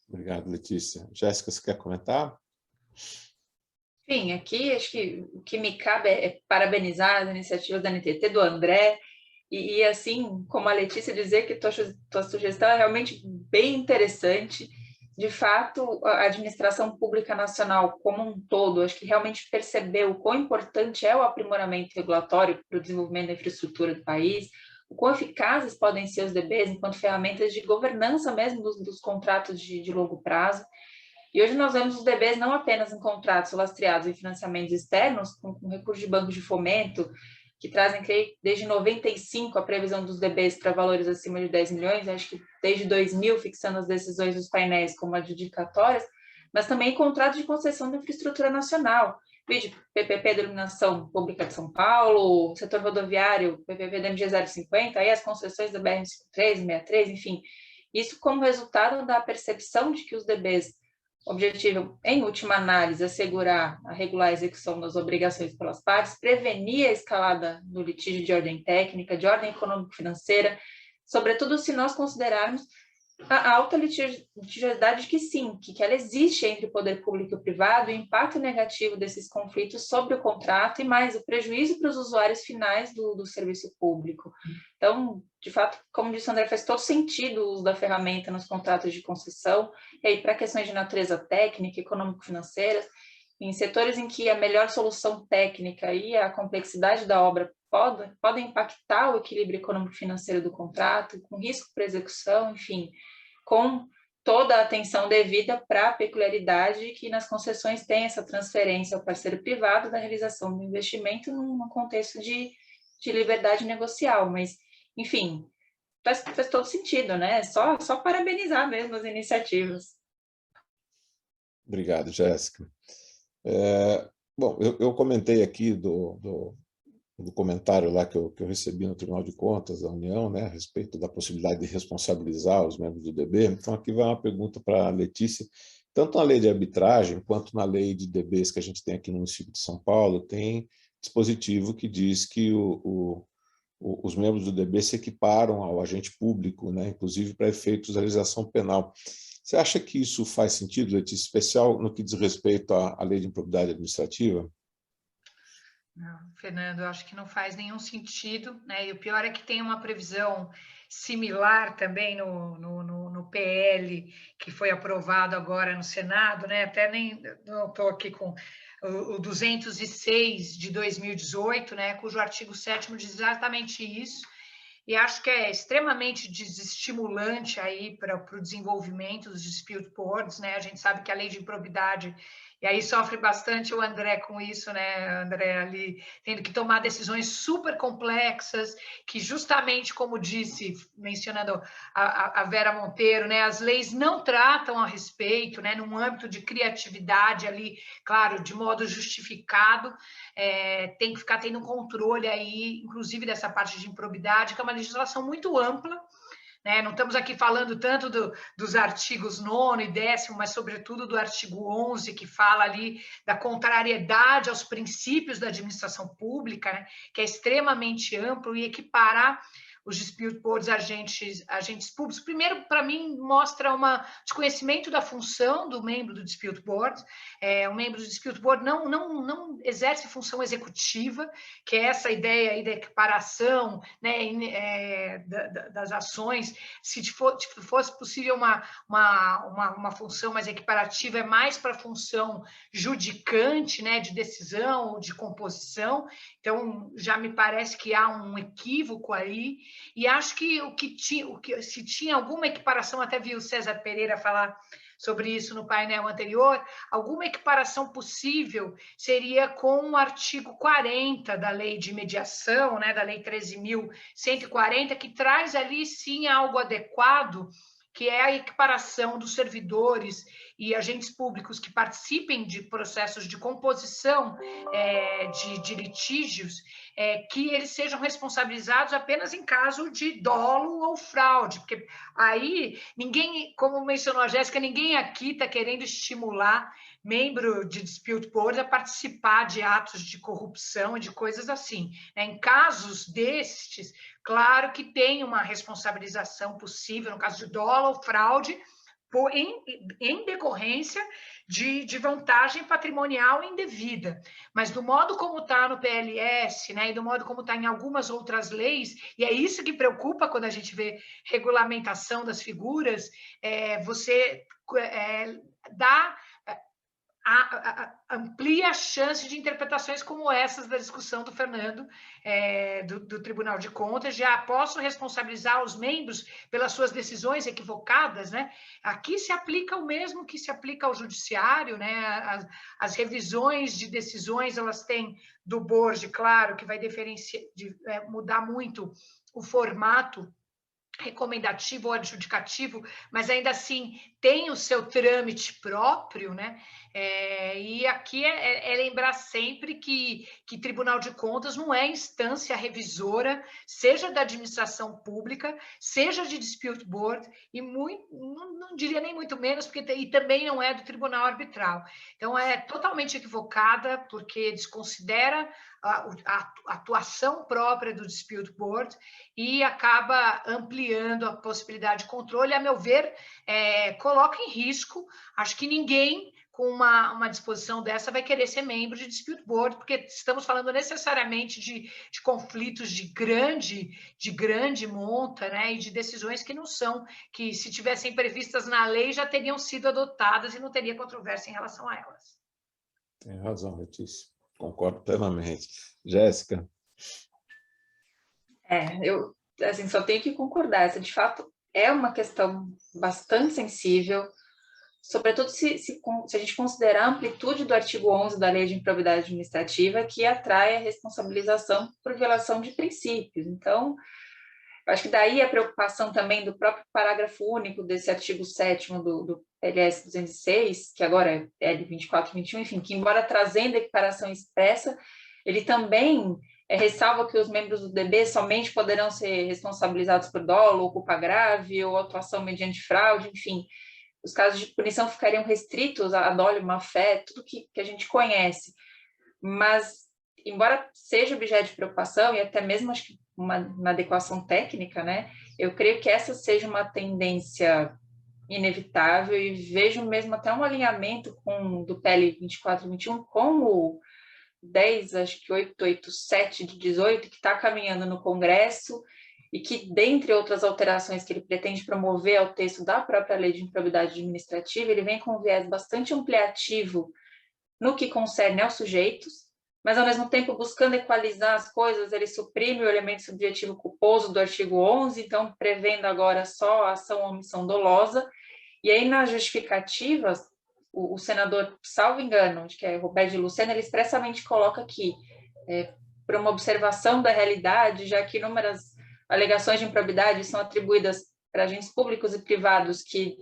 Obrigado, Letícia. Jéssica, você quer comentar? Enfim, aqui acho que o que me cabe é parabenizar as iniciativas da NTT, do André, e assim, como a Letícia, dizer que tua sugestão é realmente bem interessante. De fato, a administração pública nacional como um todo, acho que realmente percebeu o quão importante é o aprimoramento regulatório para o desenvolvimento da infraestrutura do país, o quão eficazes podem ser os DBs enquanto ferramentas de governança mesmo dos contratos de longo prazo. E hoje nós vemos os DBs não apenas em contratos lastreados em financiamentos externos, com recursos de bancos de fomento, que trazem, creio, desde 95 a previsão dos DBs para valores acima de 10 milhões, acho que desde 2000 fixando as decisões dos painéis como adjudicatórias, mas também contratos de concessão de infraestrutura nacional, vídeo PPP da Iluminação Pública de São Paulo, setor rodoviário, PPP da MG 050, aí as concessões da BR-53, 63, enfim. Isso como resultado da percepção de que os DBs objetivo, em última análise, assegurar a regular execução das obrigações pelas partes, prevenir a escalada do litígio de ordem técnica, de ordem econômico-financeira, sobretudo se nós considerarmos a alta litigiosidade que sim, que ela existe entre o poder público e o privado, o impacto negativo desses conflitos sobre o contrato e mais o prejuízo para os usuários finais do serviço público. Então, de fato, como disse o André, faz todo sentido o uso da ferramenta nos contratos de concessão, e aí para questões de natureza técnica, econômico-financeiras, em setores em que a melhor solução técnica e a complexidade da obra podem impactar o equilíbrio econômico-financeiro do contrato, com risco para execução, enfim, com toda a atenção devida para a peculiaridade que nas concessões tem essa transferência ao parceiro privado da realização do investimento num contexto de liberdade negocial, mas, enfim, faz todo sentido, né? Só parabenizar mesmo as iniciativas. Obrigado, Jéssica. Bom, eu comentei aqui do comentário lá que eu recebi no Tribunal de Contas da União, né, a respeito da possibilidade de responsabilizar os membros do DB. Então, aqui vai uma pergunta para a Letícia. Tanto na lei de arbitragem, quanto na lei de DBs que a gente tem aqui no município de São Paulo, tem dispositivo que diz que os membros do DB se equiparam ao agente público, né, inclusive para efeitos da legislação penal. Você acha que isso faz sentido, Letícia, especial no que diz respeito à lei de improbidade administrativa? Não, Fernando, eu acho que não faz nenhum sentido, né? E o pior é que tem uma previsão similar também no PL, que foi aprovado agora no Senado, né? Até nem não estou aqui com o 206 de 2018, né? Cujo artigo 7º diz exatamente isso. E acho que é extremamente desestimulante aí para o desenvolvimento dos dispute boards, né? A gente sabe que a lei de improbidade, e aí sofre bastante o André com isso, né, André, ali tendo que tomar decisões super complexas, que justamente, como disse, mencionando a Vera Monteiro, né, as leis não tratam a respeito, né, num âmbito de criatividade ali, claro, de modo justificado, tem que ficar tendo um controle aí, inclusive dessa parte de improbidade, que é uma legislação muito ampla, né? Não estamos aqui falando tanto dos artigos 9º e 10º, mas sobretudo do artigo 11, que fala ali da contrariedade aos princípios da administração pública, né? Que é extremamente amplo, e equiparar os dispute boards agentes públicos. Primeiro, para mim, mostra um desconhecimento da função do membro do dispute board. O membro do dispute board não exerce função executiva, que é essa ideia aí da equiparação, né, das ações. Se fosse possível uma função mais equiparativa, é mais para a função judicante, né, de decisão ou de composição. Então, já me parece que há um equívoco aí. E acho que se tinha alguma equiparação, até vi o César Pereira falar sobre isso no painel anterior, alguma equiparação possível seria com o artigo 40 da lei de mediação, né, da lei 13.140, que traz ali sim algo adequado, que é a equiparação dos servidores e agentes públicos que participem de processos de composição de litígios, que eles sejam responsabilizados apenas em caso de dolo ou fraude, porque aí ninguém, como mencionou a Jéssica, ninguém aqui está querendo estimular membro de dispute board a participar de atos de corrupção e de coisas assim. Em casos destes, claro que tem uma responsabilização possível, no caso de dolo ou fraude, em decorrência de vantagem patrimonial indevida. Mas do modo como está no PLS, né, e do modo como está em algumas outras leis, e é isso que preocupa quando a gente vê regulamentação das figuras, você dá... amplia a chance de interpretações como essas da discussão do Fernando, do Tribunal de Contas. Já posso responsabilizar os membros pelas suas decisões equivocadas, né? Aqui se aplica o mesmo que se aplica ao judiciário, né? As revisões de decisões, elas têm do board, claro, que vai mudar muito o formato recomendativo ou adjudicativo, mas ainda assim tem o seu trâmite próprio, né? E aqui lembrar sempre que Tribunal de Contas não é instância revisora, seja da administração pública, seja de dispute board, e não diria nem muito menos, e também não é do tribunal arbitral. Então, é totalmente equivocada, porque desconsidera a atuação própria do dispute board e acaba ampliando a possibilidade de controle. A meu ver, coloca em risco. Acho que ninguém com uma disposição dessa vai querer ser membro de dispute board, porque estamos falando necessariamente de conflitos de grande monta, né, e de decisões que não são, que se tivessem previstas na lei já teriam sido adotadas e não teria controvérsia em relação a elas. Tem razão, Letícia. Concordo plenamente. Jéssica? Eu assim, só tenho que concordar. Essa, de fato, é uma questão bastante sensível, sobretudo se a gente considerar a amplitude do artigo 11 da Lei de Improbidade Administrativa, que atrai a responsabilização por violação de princípios. Então, acho que daí a preocupação também do próprio parágrafo único desse artigo 7º do PLS 206, que agora é de 24 e 21, enfim, que embora trazendo equiparação expressa, ele também ressalva que os membros do DB somente poderão ser responsabilizados por dolo ou culpa grave ou atuação mediante fraude, enfim, os casos de punição ficariam restritos a dolo, má-fé, tudo que a gente conhece. Mas, embora seja objeto de preocupação e até mesmo acho que uma adequação técnica, né, eu creio que essa seja uma tendência inevitável e vejo mesmo até um alinhamento do PL 24 e 21 com o 10, acho que 887 de 18, que está caminhando no Congresso e que, dentre outras alterações que ele pretende promover ao texto da própria Lei de Improbidade Administrativa, ele vem com um viés bastante ampliativo no que concerne aos sujeitos, mas, ao mesmo tempo, buscando equalizar as coisas, ele suprime o elemento subjetivo culposo do artigo 11, então, prevendo agora só a ação ou omissão dolosa. E aí, nas justificativas, o senador, salvo engano, acho que é Roberto de Lucena, ele expressamente coloca aqui, por uma observação da realidade, já que inúmeras alegações de improbidade são atribuídas para agentes públicos e privados que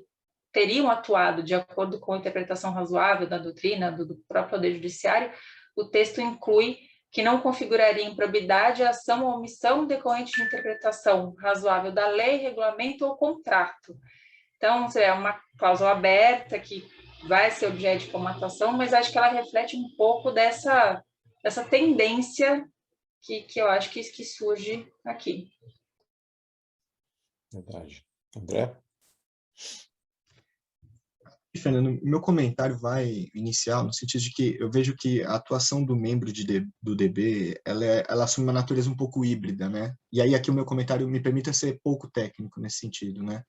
teriam atuado de acordo com a interpretação razoável da doutrina do próprio Poder Judiciário, o texto inclui que não configuraria improbidade a ação ou omissão decorrente de interpretação razoável da lei, regulamento ou contrato. Então, é uma cláusula aberta que vai ser objeto de comatação, mas acho que ela reflete um pouco dessa tendência que eu acho que surge aqui. Verdade. André? Fernando, meu comentário vai inicial no sentido de que eu vejo que a atuação do membro do DB, ela assume uma natureza um pouco híbrida, né? E aí aqui o meu comentário me permite ser pouco técnico nesse sentido, né?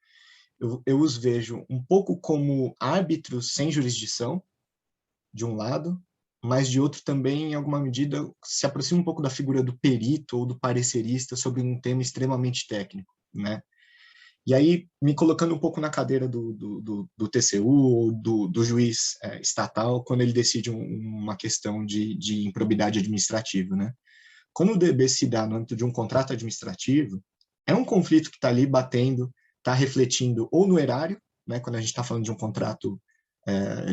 Eu os vejo um pouco como árbitros sem jurisdição, de um lado, mas de outro também, em alguma medida, se aproxima um pouco da figura do perito ou do parecerista sobre um tema extremamente técnico, né? E aí, me colocando um pouco na cadeira do TCU ou do juiz estatal, quando ele decide uma questão de improbidade administrativa, né? Quando o DB se dá no âmbito de um contrato administrativo, é um conflito que está ali batendo, está refletindo ou no erário, né, quando a gente está falando de um contrato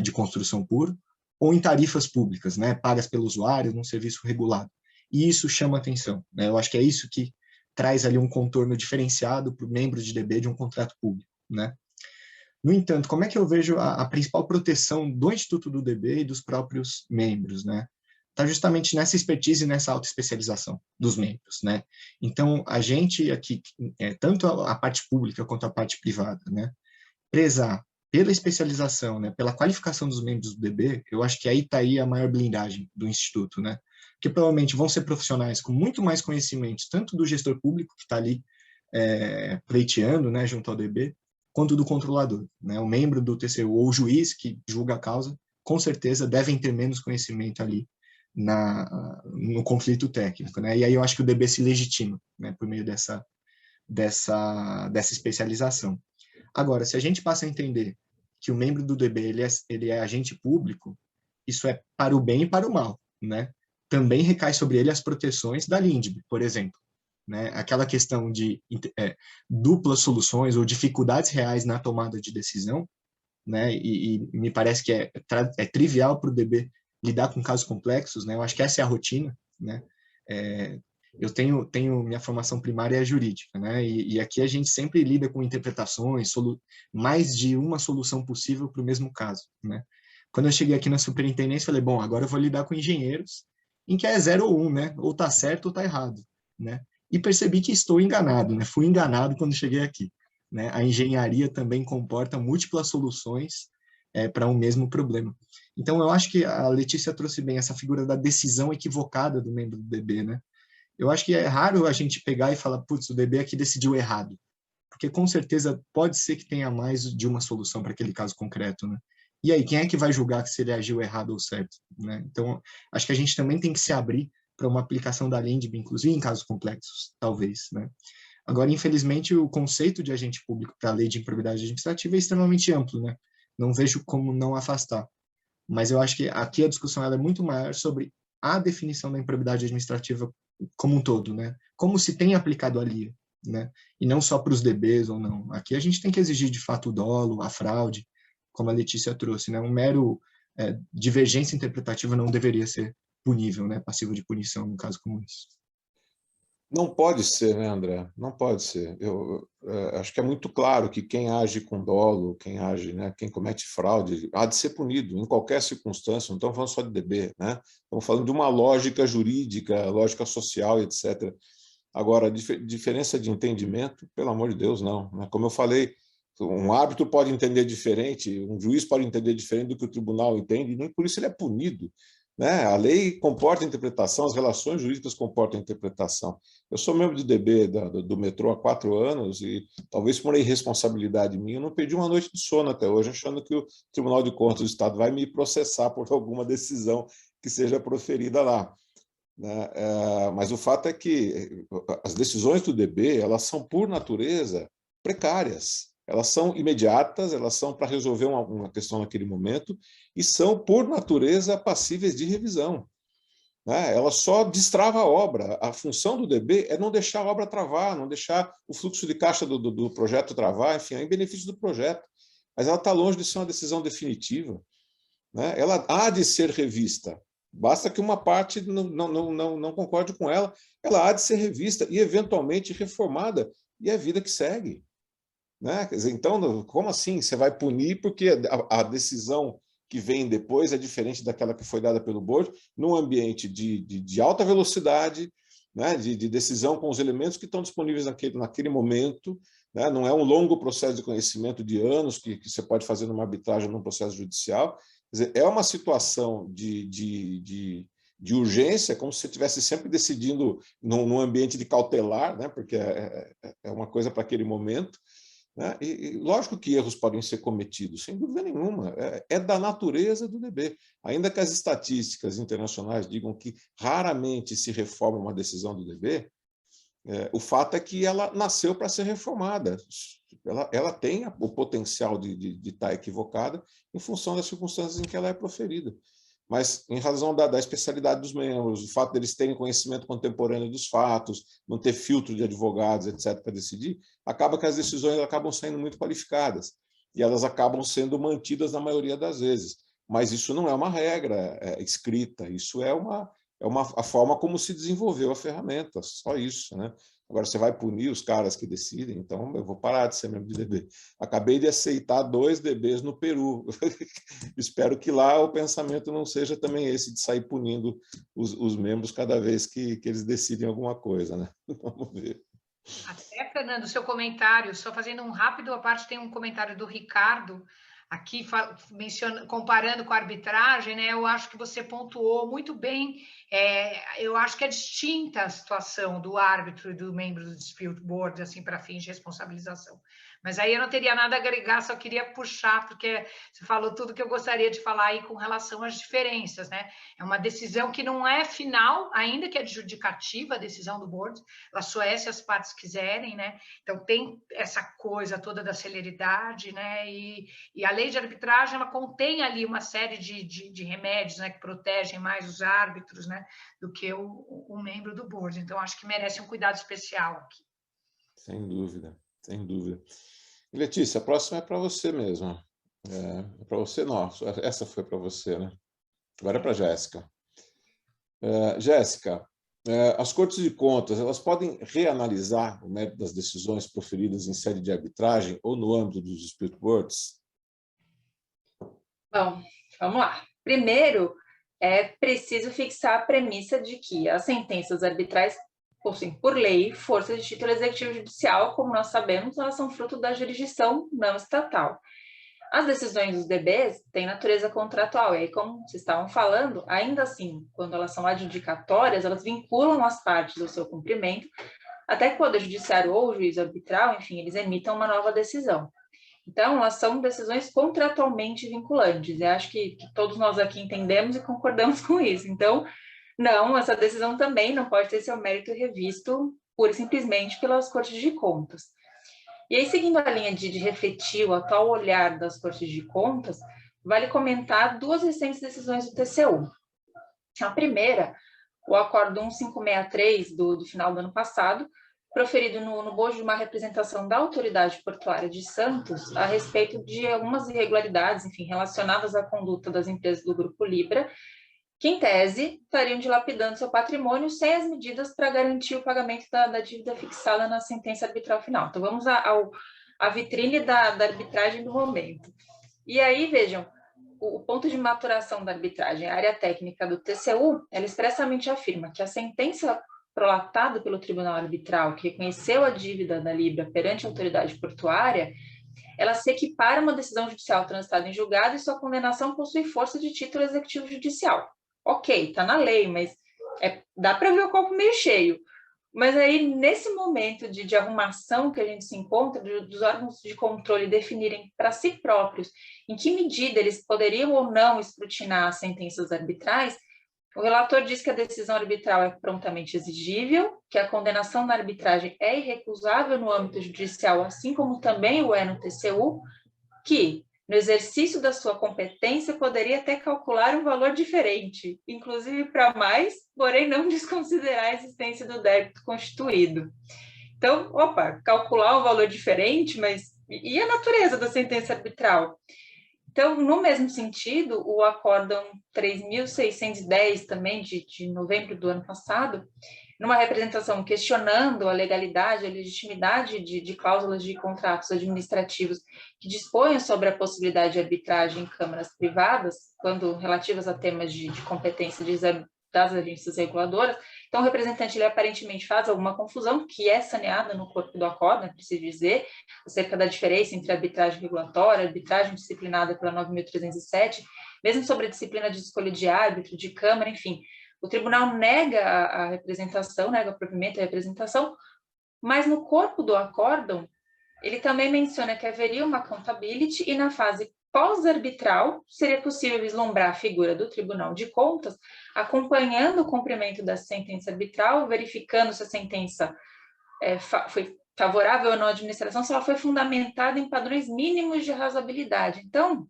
de construção puro, ou em tarifas públicas, né, pagas pelo usuário, num serviço regulado. E isso chama atenção, né? Eu acho que é isso que traz ali um contorno diferenciado para o membro de DB de um contrato público, né? No entanto, como é que eu vejo a principal proteção do Instituto do DB e dos próprios membros, né? Está justamente nessa expertise e nessa autoespecialização dos membros, né? Então, a gente aqui, tanto a parte pública quanto a parte privada, né? Prezar pela especialização, né, pela qualificação dos membros do DB, eu acho que aí está aí a maior blindagem do Instituto, né? Porque provavelmente vão ser profissionais com muito mais conhecimentos, tanto do gestor público, que está ali pleiteando, né, junto ao DB, quanto do controlador, né? O membro do TCU ou o juiz que julga a causa, com certeza devem ter menos conhecimento ali no conflito técnico, né? E aí eu acho que o DB se legitima, né, por meio dessa especialização. Agora, se a gente passa a entender que o membro do DB ele é agente público, isso é para o bem e para o mal, né? Também recai sobre ele as proteções da LINDB, por exemplo, né? Aquela questão de duplas soluções ou dificuldades reais na tomada de decisão, né? E me parece que é trivial para o DB lidar com casos complexos, né? Eu acho que essa é a rotina, né? Eu tenho minha formação primária é jurídica, né? E aqui a gente sempre lida com interpretações, mais de uma solução possível para o mesmo caso, né? Quando eu cheguei aqui na superintendência, falei, bom, agora eu vou lidar com engenheiros, em que é 0 ou 1, né? Ou está certo ou está errado, né? E percebi que estou enganado, né? Fui enganado quando cheguei aqui, né? A engenharia também comporta múltiplas soluções para um mesmo problema. Então, eu acho que a Letícia trouxe bem essa figura da decisão equivocada do membro do DB, né? Eu acho que é raro a gente pegar e falar, putz, o DB aqui decidiu errado, porque com certeza pode ser que tenha mais de uma solução para aquele caso concreto, né? E aí, quem é que vai julgar se ele agiu errado ou certo, né? Então, acho que a gente também tem que se abrir para uma aplicação da LINDB, inclusive em casos complexos, talvez, né? Agora, infelizmente, o conceito de agente público para a lei de improbidade administrativa é extremamente amplo, né? Não vejo como não afastar. Mas eu acho que aqui a discussão ela é muito maior sobre a definição da improbidade administrativa como um todo, né? Como se tem aplicado ali, né? E não só para os DBs ou não. Aqui a gente tem que exigir de fato o dolo, a fraude, como a Letícia trouxe, né? Um mero divergência interpretativa não deveria ser punível, né? Passivo de punição num caso como esse. Não pode ser, né, André? Não pode ser. Eu acho que é muito claro que quem age com dolo, quem age, né, quem comete fraude, há de ser punido em qualquer circunstância. Não estamos falando só de DB, né? Estamos falando de uma lógica jurídica, lógica social, etc. Agora, diferença de entendimento, pelo amor de Deus, não. Né? Como eu falei, um árbitro pode entender diferente, um juiz pode entender diferente do que o tribunal entende, e nem por isso ele é punido. Né? A lei comporta interpretação, as relações jurídicas comportam interpretação. Eu sou membro de DB do metrô há 4 anos e talvez por uma irresponsabilidade minha, eu não perdi uma noite de sono até hoje, achando que o Tribunal de Contas do Estado vai me processar por alguma decisão que seja proferida lá. Né? Mas o fato é que as decisões do DB, elas são, por natureza, precárias. Elas são imediatas, elas são para resolver uma questão naquele momento e são, por natureza, passíveis de revisão. Né? Ela só destrava a obra. A função do DB é não deixar a obra travar, não deixar o fluxo de caixa do projeto travar, enfim, é em benefício do projeto. Mas ela está longe de ser uma decisão definitiva. Né? Ela há de ser revista. Basta que uma parte não concorde com ela. Ela há de ser revista e, eventualmente, reformada. E é a vida que segue. Né? Quer dizer, então, como assim? Você vai punir porque a decisão que vem depois é diferente daquela que foi dada pelo board, num ambiente de alta velocidade, né? de decisão com os elementos que estão disponíveis naquele momento. Né? Não é um longo processo de conhecimento de anos que você pode fazer numa arbitragem, num processo judicial. Quer dizer, é uma situação de urgência, como se você estivesse sempre decidindo num ambiente de cautelar, né? Porque é uma coisa para aquele momento. Né? E lógico que erros podem ser cometidos, sem dúvida nenhuma, é da natureza do DB. Ainda que as estatísticas internacionais digam que raramente se reforma uma decisão do DB, o fato é que ela nasceu para ser reformada. Ela tem o potencial de estar equivocada em função das circunstâncias em que ela é proferida. Mas, em razão da especialidade dos membros, o fato deles terem conhecimento contemporâneo dos fatos, não ter filtro de advogados, etc., para decidir, acaba que as decisões acabam sendo muito qualificadas e elas acabam sendo mantidas na maioria das vezes. Mas isso não é uma regra escrita, isso é a forma como se desenvolveu a ferramenta, só isso. Né? Agora, você vai punir os caras que decidem, então eu vou parar de ser membro de DB. Acabei de aceitar 2 DBs no Peru. Espero que lá o pensamento não seja também esse de sair punindo os membros cada vez que eles decidem alguma coisa. Né? Vamos ver. Até, Fernando, seu comentário, só fazendo um rápido à parte, tem um comentário do Ricardo aqui comparando com a arbitragem, né, eu acho que você pontuou muito bem. Eu acho que é distinta a situação do árbitro e do membro do dispute board, assim, para fins de responsabilização. Mas aí eu não teria nada a agregar, só queria puxar, porque você falou tudo que eu gostaria de falar aí com relação às diferenças, né? É uma decisão que não é final, ainda que é adjudicativa, a decisão do board, ela só é se as partes quiserem, né? Então tem essa coisa toda da celeridade, né? E a lei de arbitragem, ela contém ali uma série de remédios, né, que protegem mais os árbitros, né, do que o membro do board. Então, acho que merece um cuidado especial aqui. Sem dúvida, sem dúvida. E, Letícia, a próxima é para você mesmo. Para você, não. Essa foi para você, né? Agora é para a Jéssica. Jéssica, as cortes de contas, elas podem reanalisar o mérito das decisões proferidas em sede de arbitragem ou no âmbito dos dispute boards? Bom, vamos lá. Primeiro, é preciso fixar a premissa de que as sentenças arbitrais possuem, por lei, força de título executivo judicial, como nós sabemos, elas são fruto da jurisdição não estatal. As decisões dos DBs têm natureza contratual, e aí, como vocês estavam falando, ainda assim, quando elas são adjudicatórias, elas vinculam as partes ao seu cumprimento, até que o Poder Judiciário ou o juiz arbitral, enfim, eles emitam uma nova decisão. Então, elas são decisões contratualmente vinculantes. Eu acho que todos nós aqui entendemos e concordamos com isso. Então, não, essa decisão também não pode ter seu mérito revisto pura e simplesmente pelas Cortes de Contas. E aí, seguindo a linha de refletir o atual olhar das Cortes de Contas, vale comentar duas recentes decisões do TCU. A primeira, o Acordo 1563 do final do ano passado, proferido no bojo de uma representação da Autoridade Portuária de Santos a respeito de algumas irregularidades, enfim, relacionadas à conduta das empresas do Grupo Libra, que, em tese, estariam dilapidando seu patrimônio sem as medidas para garantir o pagamento da dívida fixada na sentença arbitral final. Então, vamos à vitrine da arbitragem do momento. E aí, vejam, o ponto de maturação da arbitragem, a área técnica do TCU, ela expressamente afirma que a sentença prolatada pelo Tribunal Arbitral, que reconheceu a dívida da Libra perante a autoridade portuária, ela se equipara a uma decisão judicial transitada em julgado e sua condenação possui força de título executivo judicial. Ok, está na lei, mas dá para ver o copo meio cheio. Mas aí, nesse momento de arrumação que a gente se encontra, dos órgãos de controle definirem para si próprios em que medida eles poderiam ou não escrutinar as sentenças arbitrais, o relator diz que a decisão arbitral é prontamente exigível, que a condenação na arbitragem é irrecusável no âmbito judicial, assim como também o é no TCU, que, no exercício da sua competência, poderia até calcular um valor diferente, inclusive para mais, porém não desconsiderar a existência do débito constituído. Então, calcular um valor diferente, mas e a natureza da sentença arbitral? Então, no mesmo sentido, o Acórdão 3.610, também de novembro do ano passado, numa representação questionando a legalidade, a legitimidade de cláusulas de contratos administrativos que disponham sobre a possibilidade de arbitragem em câmaras privadas, quando relativas a temas de competência das agências reguladoras. Então, o representante, ele aparentemente faz alguma confusão, que é saneada no corpo do acórdão, é preciso dizer, acerca da diferença entre arbitragem regulatória, arbitragem disciplinada pela 9.307, mesmo sobre a disciplina de escolha de árbitro, de câmara, enfim. O tribunal nega a representação, nega o provimento da representação, mas no corpo do acórdão, ele também menciona que haveria uma accountability e na fase pós-arbitral seria possível vislumbrar a figura do Tribunal de Contas, acompanhando o cumprimento da sentença arbitral, verificando se a sentença foi favorável ou não à administração, se ela foi fundamentada em padrões mínimos de razoabilidade. Então,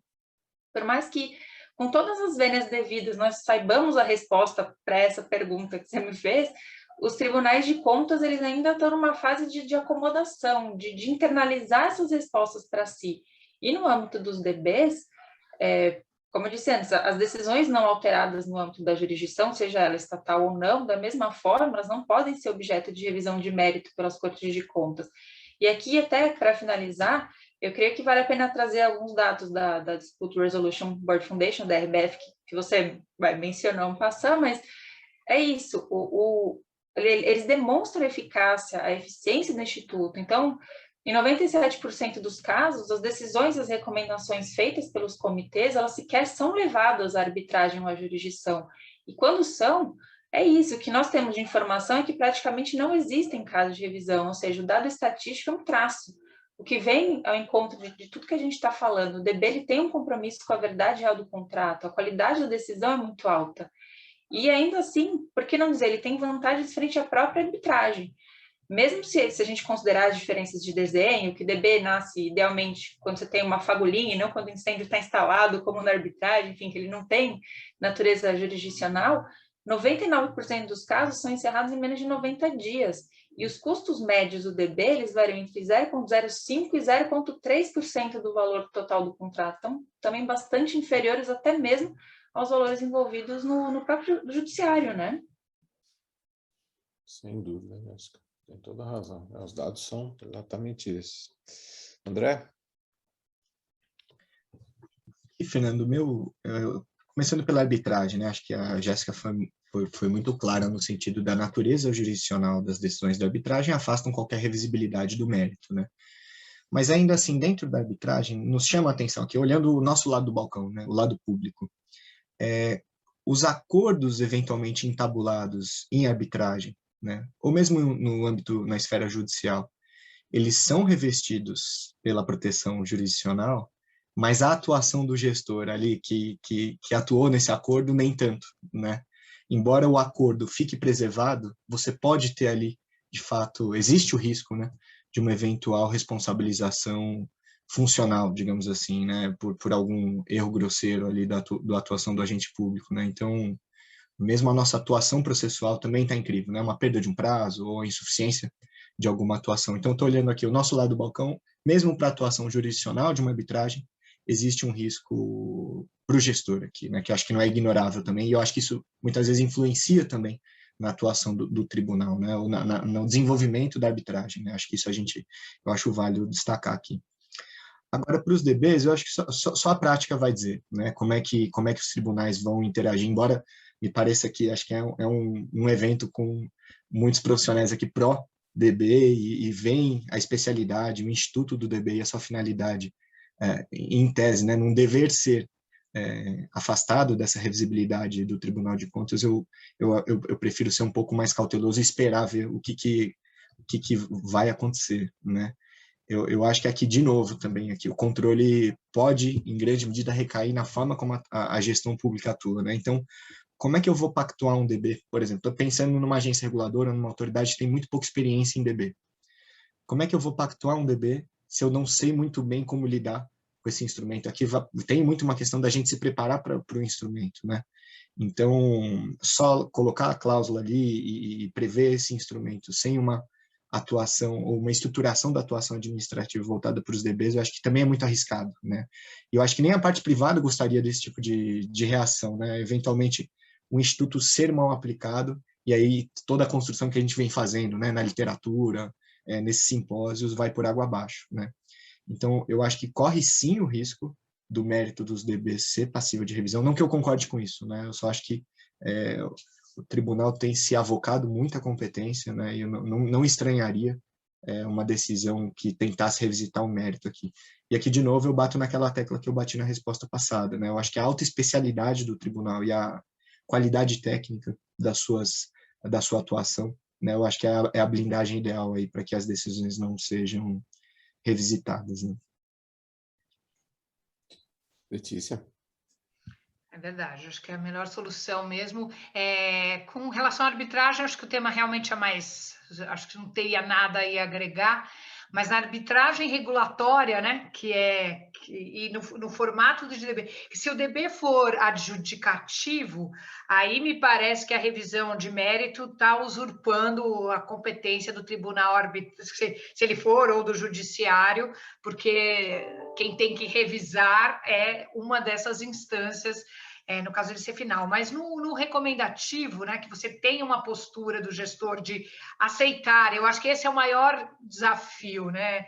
por mais que com todas as vênias devidas nós saibamos a resposta para essa pergunta que você me fez, os tribunais de contas, eles ainda estão numa fase de acomodação, de internalizar essas respostas para si. E no âmbito dos DBs, como eu disse antes, as decisões não alteradas no âmbito da jurisdição, seja ela estatal ou não, da mesma forma, elas não podem ser objeto de revisão de mérito pelas Cortes de Contas. E aqui, até para finalizar, eu creio que vale a pena trazer alguns dados da Dispute Resolution Board Foundation, da RBF, que você vai mencionar um passar, mas é isso, eles demonstram a eficiência do Instituto. Então, Em 97% dos casos, as decisões e as recomendações feitas pelos comitês, elas sequer são levadas à arbitragem ou à jurisdição. E quando são, é isso, o que nós temos de informação é que praticamente não existem casos de revisão, ou seja, o dado estatístico é um traço. O que vem ao encontro de tudo que a gente está falando, o DB ele tem um compromisso com a verdade real do contrato, a qualidade da decisão é muito alta. E ainda assim, por que não dizer, ele tem vantagens frente à própria arbitragem. Mesmo se a gente considerar as diferenças de desenho, que DB nasce idealmente quando você tem uma fagulhinha e não quando o incêndio está instalado, como na arbitragem, enfim, que ele não tem natureza jurisdicional, 99% dos casos são encerrados em menos de 90 dias. E os custos médios do DB, eles variam entre 0,05% e 0,3% do valor total do contrato. Então, também bastante inferiores até mesmo aos valores envolvidos no próprio judiciário, né? Sem dúvida, Jéssica. Tem toda a razão. Os dados são exatamente esses. André? E, Fernando, começando pela arbitragem, né? Acho que a Jéssica foi muito clara no sentido da natureza jurisdicional das decisões da arbitragem, afastam qualquer revisibilidade do mérito, né? Mas ainda assim, dentro da arbitragem, nos chama a atenção aqui, olhando o nosso lado do balcão, né? O lado público, os acordos eventualmente entabulados em arbitragem, né? Ou mesmo no âmbito, na esfera judicial, eles são revestidos pela proteção jurisdicional, mas a atuação do gestor ali que atuou nesse acordo, nem tanto, né? Embora o acordo fique preservado, você pode ter ali, de fato, existe o risco, né, de uma eventual responsabilização funcional, digamos assim, né, por algum erro grosseiro ali da atuação do agente público, né? Então, mesmo a nossa atuação processual também está incrível, né? Uma perda de um prazo ou a insuficiência de alguma atuação. Então, estou olhando aqui o nosso lado do balcão, mesmo para a atuação jurisdicional de uma arbitragem, existe um risco para o gestor aqui, né? Que eu acho que não é ignorável também, e eu acho que isso muitas vezes influencia também na atuação do tribunal, né? Ou no desenvolvimento da arbitragem, né? Acho que isso eu acho válido destacar aqui. Agora, para os DBs, eu acho que só a prática vai dizer, né? Como é que os tribunais vão interagir, embora me pareça que acho que é um evento com muitos profissionais aqui pró-DB e vem a especialidade, o instituto do DB e a sua finalidade em tese, né, num dever ser afastado dessa revisibilidade do Tribunal de Contas, eu prefiro ser um pouco mais cauteloso e esperar ver o que vai acontecer, né? Eu acho que aqui, de novo, também, aqui, o controle pode, em grande medida, recair na forma como a gestão pública atua, né? Então, como é que eu vou pactuar um DB, por exemplo? Estou pensando numa agência reguladora, numa autoridade que tem muito pouca experiência em DB. Como é que eu vou pactuar um DB se eu não sei muito bem como lidar com esse instrumento? Aqui tem muito uma questão da gente se preparar para o instrumento, né? Então, só colocar a cláusula ali e prever esse instrumento sem uma atuação ou uma estruturação da atuação administrativa voltada para os DBs, eu acho que também é muito arriscado, né? E eu acho que nem a parte privada gostaria desse tipo de reação, né? Eventualmente, o instituto ser mal aplicado e aí toda a construção que a gente vem fazendo, né, na literatura, nesses simpósios, vai por água abaixo, né? Então, eu acho que corre sim o risco do mérito dos DBs ser passível de revisão, não que eu concorde com isso, né? Eu só acho que o tribunal tem se avocado muita competência, né? E eu não estranharia uma decisão que tentasse revisitar o mérito aqui. E aqui, de novo, eu bato naquela tecla que eu bati na resposta passada, né? Eu acho que a alta especialidade do tribunal e a qualidade técnica da sua atuação, né? Eu acho que é a blindagem ideal aí para que as decisões não sejam revisitadas, né? Letícia? É verdade, acho que é a melhor solução mesmo. Com relação à arbitragem, acho que o tema realmente é mais... Acho que não teria nada aí a agregar, mas na arbitragem regulatória, né, e no formato do DB, que se o DB for adjudicativo, aí me parece que a revisão de mérito está usurpando a competência do tribunal arbitral, se ele for, ou do judiciário, porque quem tem que revisar é uma dessas instâncias, no caso de ser final, mas no recomendativo, né, que você tem uma postura do gestor de aceitar, eu acho que esse é o maior desafio, né,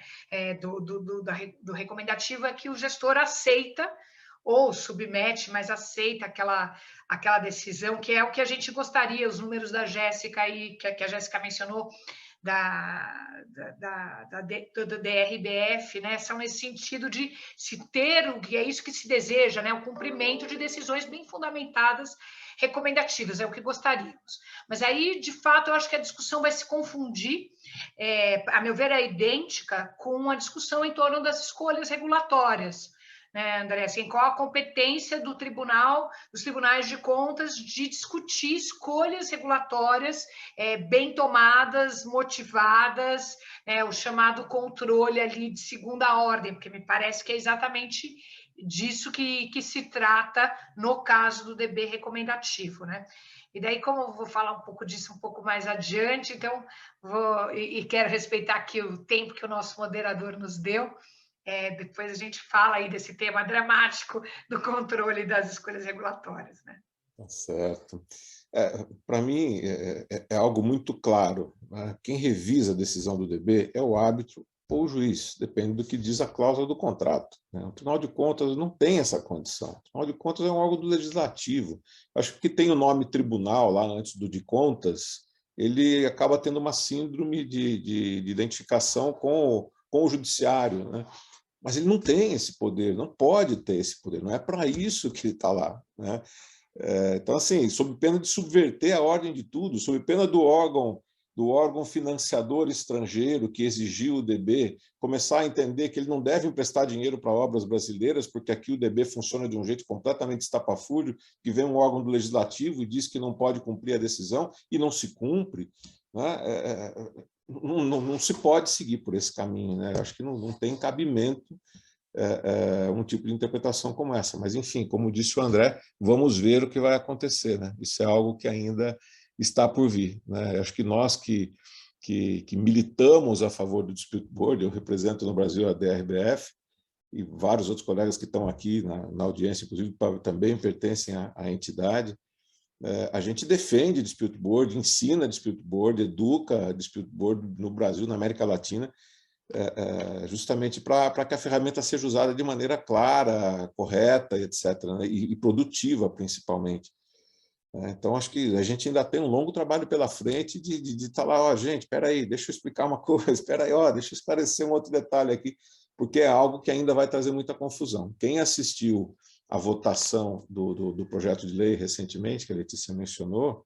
do recomendativo, é que o gestor aceita ou submete, mas aceita aquela decisão, que é o que a gente gostaria, os números da Jéssica aí, que a Jéssica mencionou, do DRBF, né, são nesse sentido de se ter, o que é isso que se deseja, né, o cumprimento de decisões bem fundamentadas, recomendativas, é o que gostaríamos. Mas aí, de fato, eu acho que a discussão vai se confundir, a meu ver, é idêntica com a discussão em torno das escolhas regulatórias, né, André? Assim, qual a competência dos tribunais de contas de discutir escolhas regulatórias bem tomadas, motivadas, o chamado controle ali de segunda ordem, porque me parece que é exatamente disso que se trata no caso do DB recomendativo, né? E daí, como eu vou falar um pouco disso um pouco mais adiante, então quero respeitar aqui o tempo que o nosso moderador nos deu. Depois a gente fala aí desse tema dramático do controle das escolhas regulatórias, né? Tá certo. Para mim, é algo muito claro, né? Quem revisa a decisão do DB é o árbitro ou o juiz, depende do que diz a cláusula do contrato, né? O Tribunal de Contas não tem essa condição. O Tribunal de Contas é um órgão do Legislativo. Acho que tem o nome tribunal lá antes do de contas, ele acaba tendo uma síndrome de identificação com o judiciário, né? Mas ele não tem esse poder, não pode ter esse poder, não é para isso que ele está lá, né? Então, assim, sob pena de subverter a ordem de tudo, sob pena do órgão financiador estrangeiro que exigiu o DB começar a entender que ele não deve emprestar dinheiro para obras brasileiras, porque aqui o DB funciona de um jeito completamente estapafúrdio, que vem um órgão do legislativo e diz que não pode cumprir a decisão e não se cumpre, né? Não se pode seguir por esse caminho, né? Acho que não tem cabimento um tipo de interpretação como essa. Mas, enfim, como disse o André, vamos ver o que vai acontecer, né? Isso é algo que ainda está por vir, né? Acho que nós que militamos a favor do Dispute Board, eu represento no Brasil a DRBF, e vários outros colegas que estão aqui na audiência, inclusive, também pertencem à entidade. A gente defende Dispute Board, ensina Dispute Board, educa Dispute Board no Brasil, na América Latina, justamente para que a ferramenta seja usada de maneira clara, correta, etc., né? e produtiva, principalmente. Então, acho que a gente ainda tem um longo trabalho pela frente de estar lá, gente, espera aí, deixa eu explicar uma coisa, espera aí, deixa eu esclarecer um outro detalhe aqui, porque é algo que ainda vai trazer muita confusão. Quem assistiu à votação do projeto de lei recentemente, que a Letícia mencionou,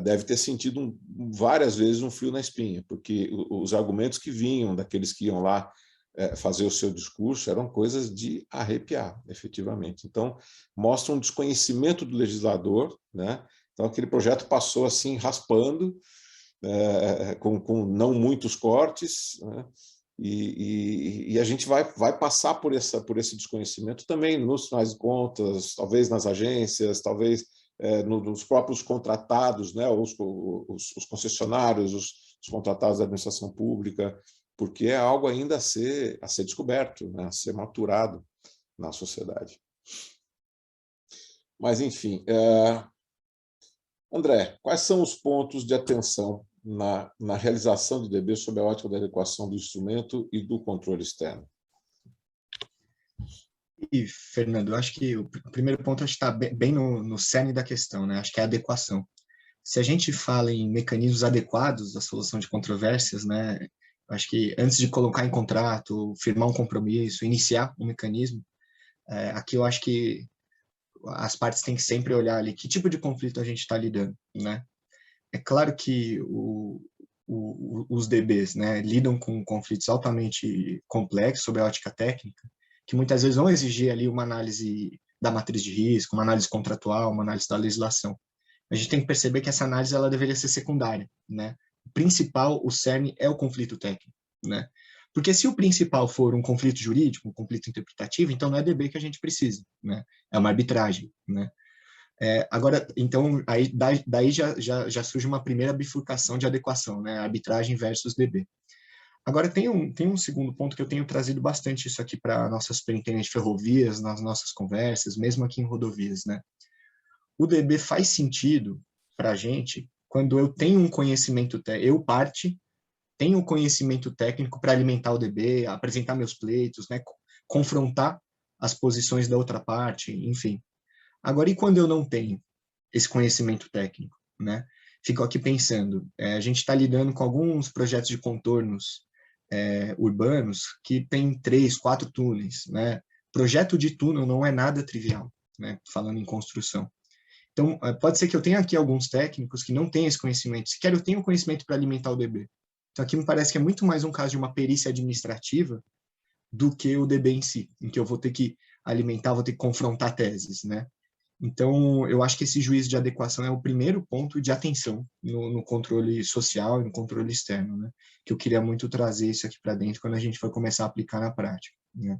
deve ter sentido várias vezes um frio na espinha, porque os argumentos que vinham daqueles que iam lá fazer o seu discurso eram coisas de arrepiar, efetivamente. Então, mostra um desconhecimento do legislador, né? Então, aquele projeto passou assim, raspando, com não muitos cortes, né? E a gente vai passar por esse desconhecimento também nos tribunais de contas, talvez nas agências, talvez nos próprios contratados, né? os concessionários, os contratados da administração pública, porque é algo ainda a ser descoberto, né? A ser maturado na sociedade. Mas, enfim, André, quais são os pontos de atenção na realização do DB sob a ótica da adequação do instrumento e do controle externo? E, Fernando, eu acho que o primeiro ponto está bem no cerne da questão, né? Acho que é a adequação. Se a gente fala em mecanismos adequados da solução de controvérsias, né? Acho que antes de colocar em contrato, firmar um compromisso, iniciar um mecanismo, aqui eu acho que as partes têm que sempre olhar ali que tipo de conflito a gente está lidando, né? É claro que os DBs, né, lidam com conflitos altamente complexos sob a ótica técnica, que muitas vezes vão exigir ali uma análise da matriz de risco, uma análise contratual, uma análise da legislação. A gente tem que perceber que essa análise ela deveria ser secundária, né? O principal, o cerne, é o conflito técnico, né? Porque se o principal for um conflito jurídico, um conflito interpretativo, então não é DB que a gente precisa, né? É uma arbitragem, né? Agora, então, daí já surge uma primeira bifurcação de adequação, né? Arbitragem versus DB. Agora, tem um segundo ponto que eu tenho trazido bastante isso aqui para a nossa superintendente de ferrovias, nas nossas conversas, mesmo aqui em rodovias, né? O DB faz sentido para a gente quando eu tenho um conhecimento, tenho um conhecimento técnico para alimentar o DB, apresentar meus pleitos, né? Confrontar as posições da outra parte, enfim. Agora, e quando eu não tenho esse conhecimento técnico, né? fico aqui pensando, a gente está lidando com alguns projetos de contornos urbanos que tem 3, 4 túneis, né? Projeto de túnel não é nada trivial, né? Falando em construção. Então, pode ser que eu tenha aqui alguns técnicos que não tenham esse conhecimento. Sequer eu tenho conhecimento para alimentar o DB. Então, aqui me parece que é muito mais um caso de uma perícia administrativa do que o DB em si, em que eu vou ter que alimentar, vou ter que confrontar teses, né? Então, eu acho que esse juízo de adequação é o primeiro ponto de atenção no controle social e no controle externo, né? Que eu queria muito trazer isso aqui para dentro quando a gente for começar a aplicar na prática, né?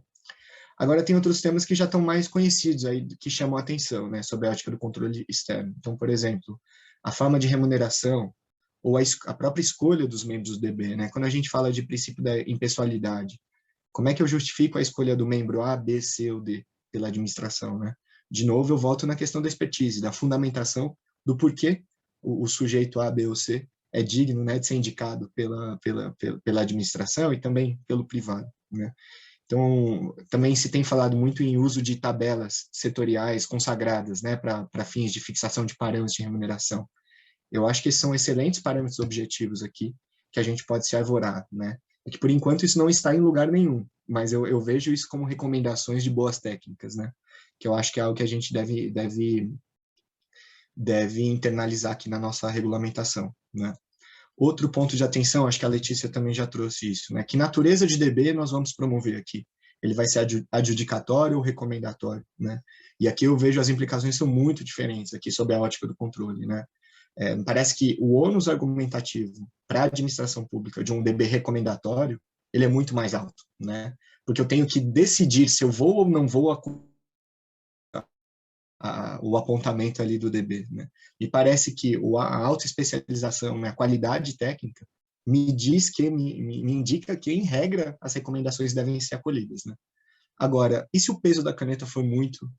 Agora, tem outros temas que já estão mais conhecidos aí, que chamam a atenção, né? Sobre a ótica do controle externo. Então, por exemplo, a forma de remuneração ou a própria escolha dos membros do DB, né? Quando a gente fala de princípio da impessoalidade, como é que eu justifico a escolha do membro A, B, C ou D pela administração, né? De novo, eu volto na questão da expertise, da fundamentação do porquê o sujeito A, B ou C é digno, né, de ser indicado pela administração e também pelo privado, né? Então, também se tem falado muito em uso de tabelas setoriais consagradas, né, para fins de fixação de parâmetros de remuneração. Eu acho que esses são excelentes parâmetros objetivos aqui, que a gente pode se arvorar, né? É que, por enquanto, isso não está em lugar nenhum, mas eu vejo isso como recomendações de boas técnicas, né? Que eu acho que é algo que a gente deve internalizar aqui na nossa regulamentação, né? Outro ponto de atenção, acho que a Letícia também já trouxe isso, né? Que natureza de DB nós vamos promover aqui? Ele vai ser adjudicatório ou recomendatório, né? E aqui eu vejo as implicações são muito diferentes aqui sobre a ótica do controle, né? Parece que o ônus argumentativo para a administração pública de um DB recomendatório, ele é muito mais alto, né? Porque eu tenho que decidir se eu vou ou não vou o apontamento ali do DB, né? E parece que a autoespecialização, né, a qualidade técnica, me diz que, me indica que, em regra, as recomendações devem ser acolhidas, né? Agora, e se o peso da caneta for muito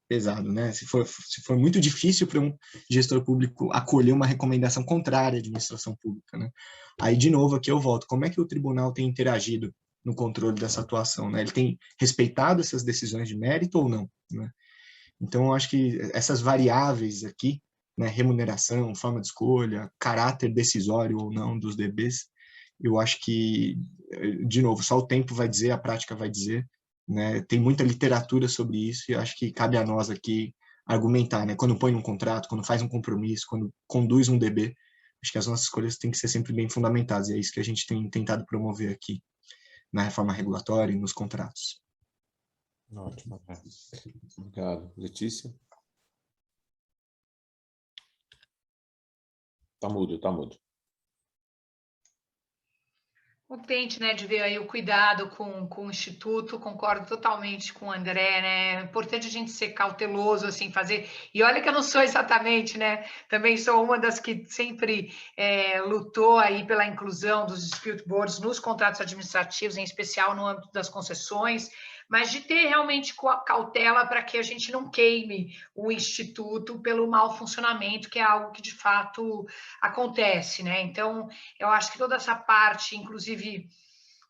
pesado, né? Se for muito difícil para um gestor público acolher uma recomendação contrária à administração pública, né? Aí, de novo, aqui eu volto. Como é que o tribunal tem interagido no controle dessa atuação, né? Ele tem respeitado essas decisões de mérito ou não, né? Então, eu acho que essas variáveis aqui, né, remuneração, forma de escolha, caráter decisório ou não dos DBs, eu acho que, de novo, só o tempo vai dizer, a prática vai dizer, né? Tem muita literatura sobre isso e acho que cabe a nós aqui argumentar, né? Quando põe num contrato, quando faz um compromisso, quando conduz um DB, acho que as nossas escolhas têm que ser sempre bem fundamentadas e é isso que a gente tem tentado promover aqui na reforma regulatória e nos contratos. Ótimo. Obrigado. Letícia? Tá mudo. Contente, né, de ver aí o cuidado com o Instituto, concordo totalmente com o André, né, é importante a gente ser cauteloso, assim, fazer, e olha que eu não sou exatamente, né, também sou uma das que sempre lutou aí pela inclusão dos dispute boards nos contratos administrativos, em especial no âmbito das concessões, mas de ter realmente cautela para que a gente não queime o Instituto pelo mau funcionamento, que é algo que de fato acontece, né, então eu acho que toda essa parte, inclusive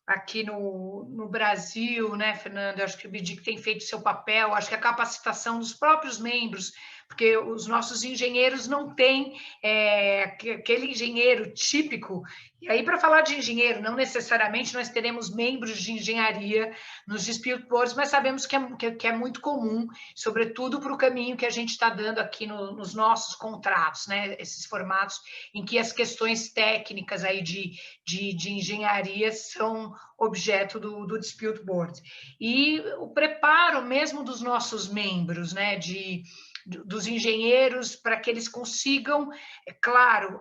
aqui no Brasil, né, Fernando? Eu acho que o BDIC tem feito seu papel, acho que a capacitação dos próprios membros, porque os nossos engenheiros não têm aquele engenheiro típico. E aí, para falar de engenheiro, não necessariamente nós teremos membros de engenharia nos dispute boards, mas sabemos que é muito comum, sobretudo para o caminho que a gente está dando aqui nos nossos contratos, né? Esses formatos em que as questões técnicas aí de engenharia são objeto do dispute board. E o preparo mesmo dos nossos membros, né, dos engenheiros, para que eles consigam, claro,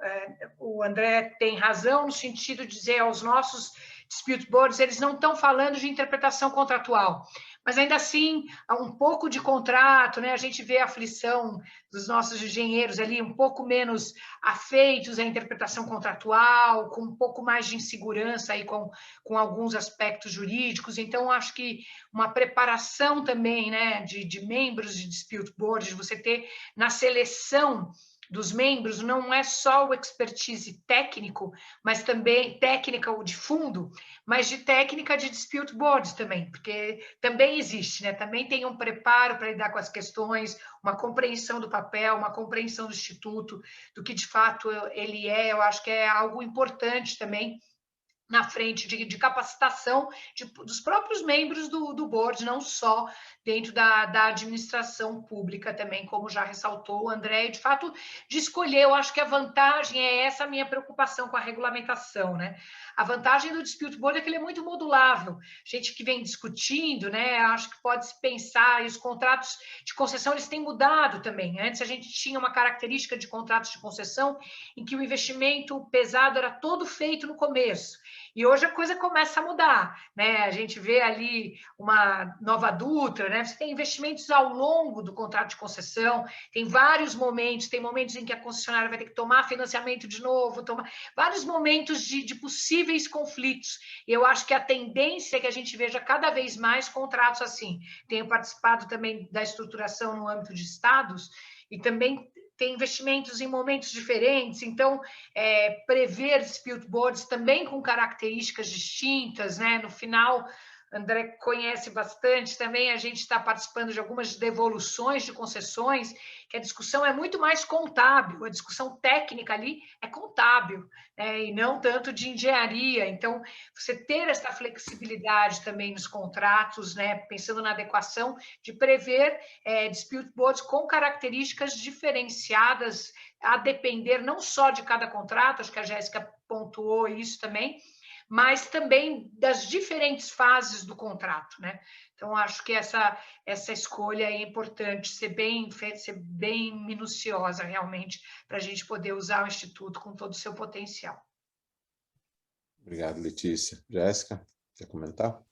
o André tem razão no sentido de dizer aos nossos dispute boards, eles não estão falando de interpretação contratual, mas ainda assim, um pouco de contrato, né? A gente vê a aflição dos nossos engenheiros ali um pouco menos afeitos à interpretação contratual, com um pouco mais de insegurança aí com alguns aspectos jurídicos. Então, acho que uma preparação também, né, de membros de dispute board, de você ter na seleção dos membros não é só o expertise técnico, mas também técnica ou de fundo, mas de técnica de dispute boards também, porque também existe, né? Também tem um preparo para lidar com as questões, uma compreensão do papel, uma compreensão do instituto, do que de fato ele é. Eu acho que é algo importante também na frente de capacitação dos próprios membros do board, não só dentro da administração pública também, como já ressaltou o André, de fato, de escolher. Eu acho que a vantagem é essa minha preocupação com a regulamentação, né? A vantagem do dispute board é que ele é muito modulável. Gente que vem discutindo, né? Acho que pode se pensar, e os contratos de concessão, eles têm mudado também. Antes a gente tinha uma característica de contratos de concessão em que o investimento pesado era todo feito no começo. E hoje a coisa começa a mudar, né? A gente vê ali uma Nova Dutra, né? Você tem investimentos ao longo do contrato de concessão, tem vários momentos, tem momentos em que a concessionária vai ter que tomar financiamento de novo, vários momentos de possíveis conflitos. E eu acho que a tendência é que a gente veja cada vez mais contratos assim. Tenho participado também da estruturação no âmbito de estados e também tem investimentos em momentos diferentes, então prever dispute boards também com características distintas, né? No final, André conhece bastante também, a gente está participando de algumas devoluções de concessões, que a discussão é muito mais contábil, a discussão técnica ali é contábil, né? E não tanto de engenharia. Então, você ter essa flexibilidade também nos contratos, né? Pensando na adequação, de prever dispute boards com características diferenciadas, a depender não só de cada contrato, acho que a Jéssica pontuou isso também, mas também das diferentes fases do contrato, né? Então, acho que essa escolha é importante, ser bem minuciosa, realmente, para a gente poder usar o Instituto com todo o seu potencial. Obrigado, Letícia. Jéssica, quer comentar?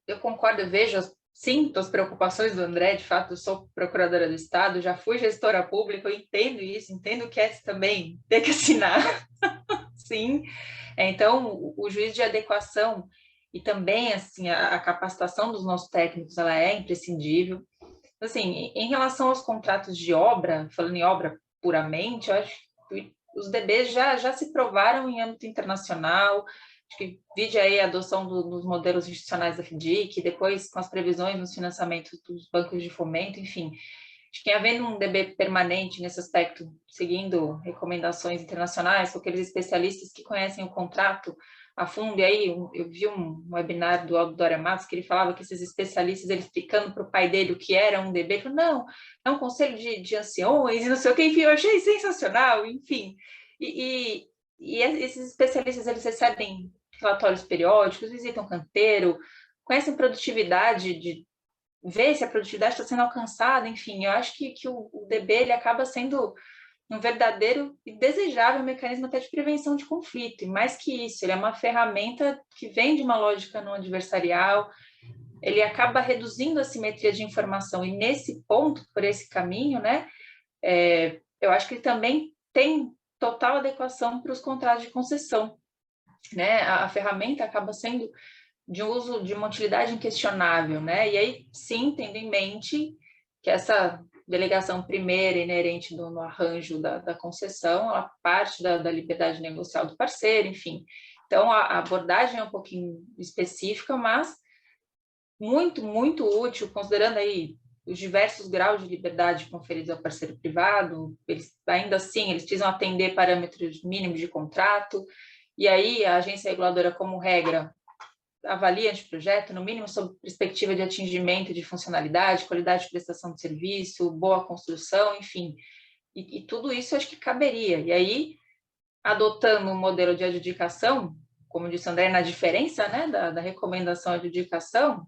Eu concordo, eu vejo, sinto as preocupações do André, de fato, eu sou procuradora do Estado, já fui gestora pública, eu entendo isso, entendo que é também ter que assinar, sim. Então, o juízo de adequação e também, assim, a capacitação dos nossos técnicos, ela é imprescindível. Assim, em relação aos contratos de obra, falando em obra puramente, eu acho que os DBs já se provaram em âmbito internacional. Acho que vide aí a adoção dos modelos institucionais da FDIC, depois com as previsões nos financiamentos dos bancos de fomento, enfim. Acho que havendo um DB permanente nesse aspecto, seguindo recomendações internacionais, com aqueles especialistas que conhecem o contrato a fundo. E aí eu vi um webinar do Aldo Doria Matos, que ele falava que esses especialistas, ele explicando para o pai dele o que era um DB, ele falou, não, é um conselho de anciões, e não sei o que, enfim, eu achei sensacional, enfim. E esses especialistas, eles recebem relatórios periódicos, visitam canteiro, conhecem produtividade, ver se a produtividade está sendo alcançada, enfim, eu acho que o DB ele acaba sendo um verdadeiro e desejável mecanismo até de prevenção de conflito, e mais que isso, ele é uma ferramenta que vem de uma lógica não adversarial, ele acaba reduzindo a simetria de informação, e nesse ponto, por esse caminho, né, eu acho que ele também tem total adequação para os contratos de concessão, né, a ferramenta acaba sendo de uso de uma utilidade inquestionável, né? E aí, sim, tendo em mente que essa delegação primeira inerente no arranjo da concessão, ela parte da liberdade negocial do parceiro, enfim. Então, a abordagem é um pouquinho específica, mas muito, muito útil, considerando aí os diversos graus de liberdade conferidos ao parceiro privado. Eles, ainda assim, eles precisam atender parâmetros mínimos de contrato, e aí a agência reguladora, como regra, avalia anteprojeto, no mínimo sob perspectiva de atingimento de funcionalidade, qualidade de prestação de serviço, boa construção, enfim. E tudo isso acho que caberia. E aí, adotando um modelo de adjudicação, como disse o André, na diferença, né, da recomendação à adjudicação,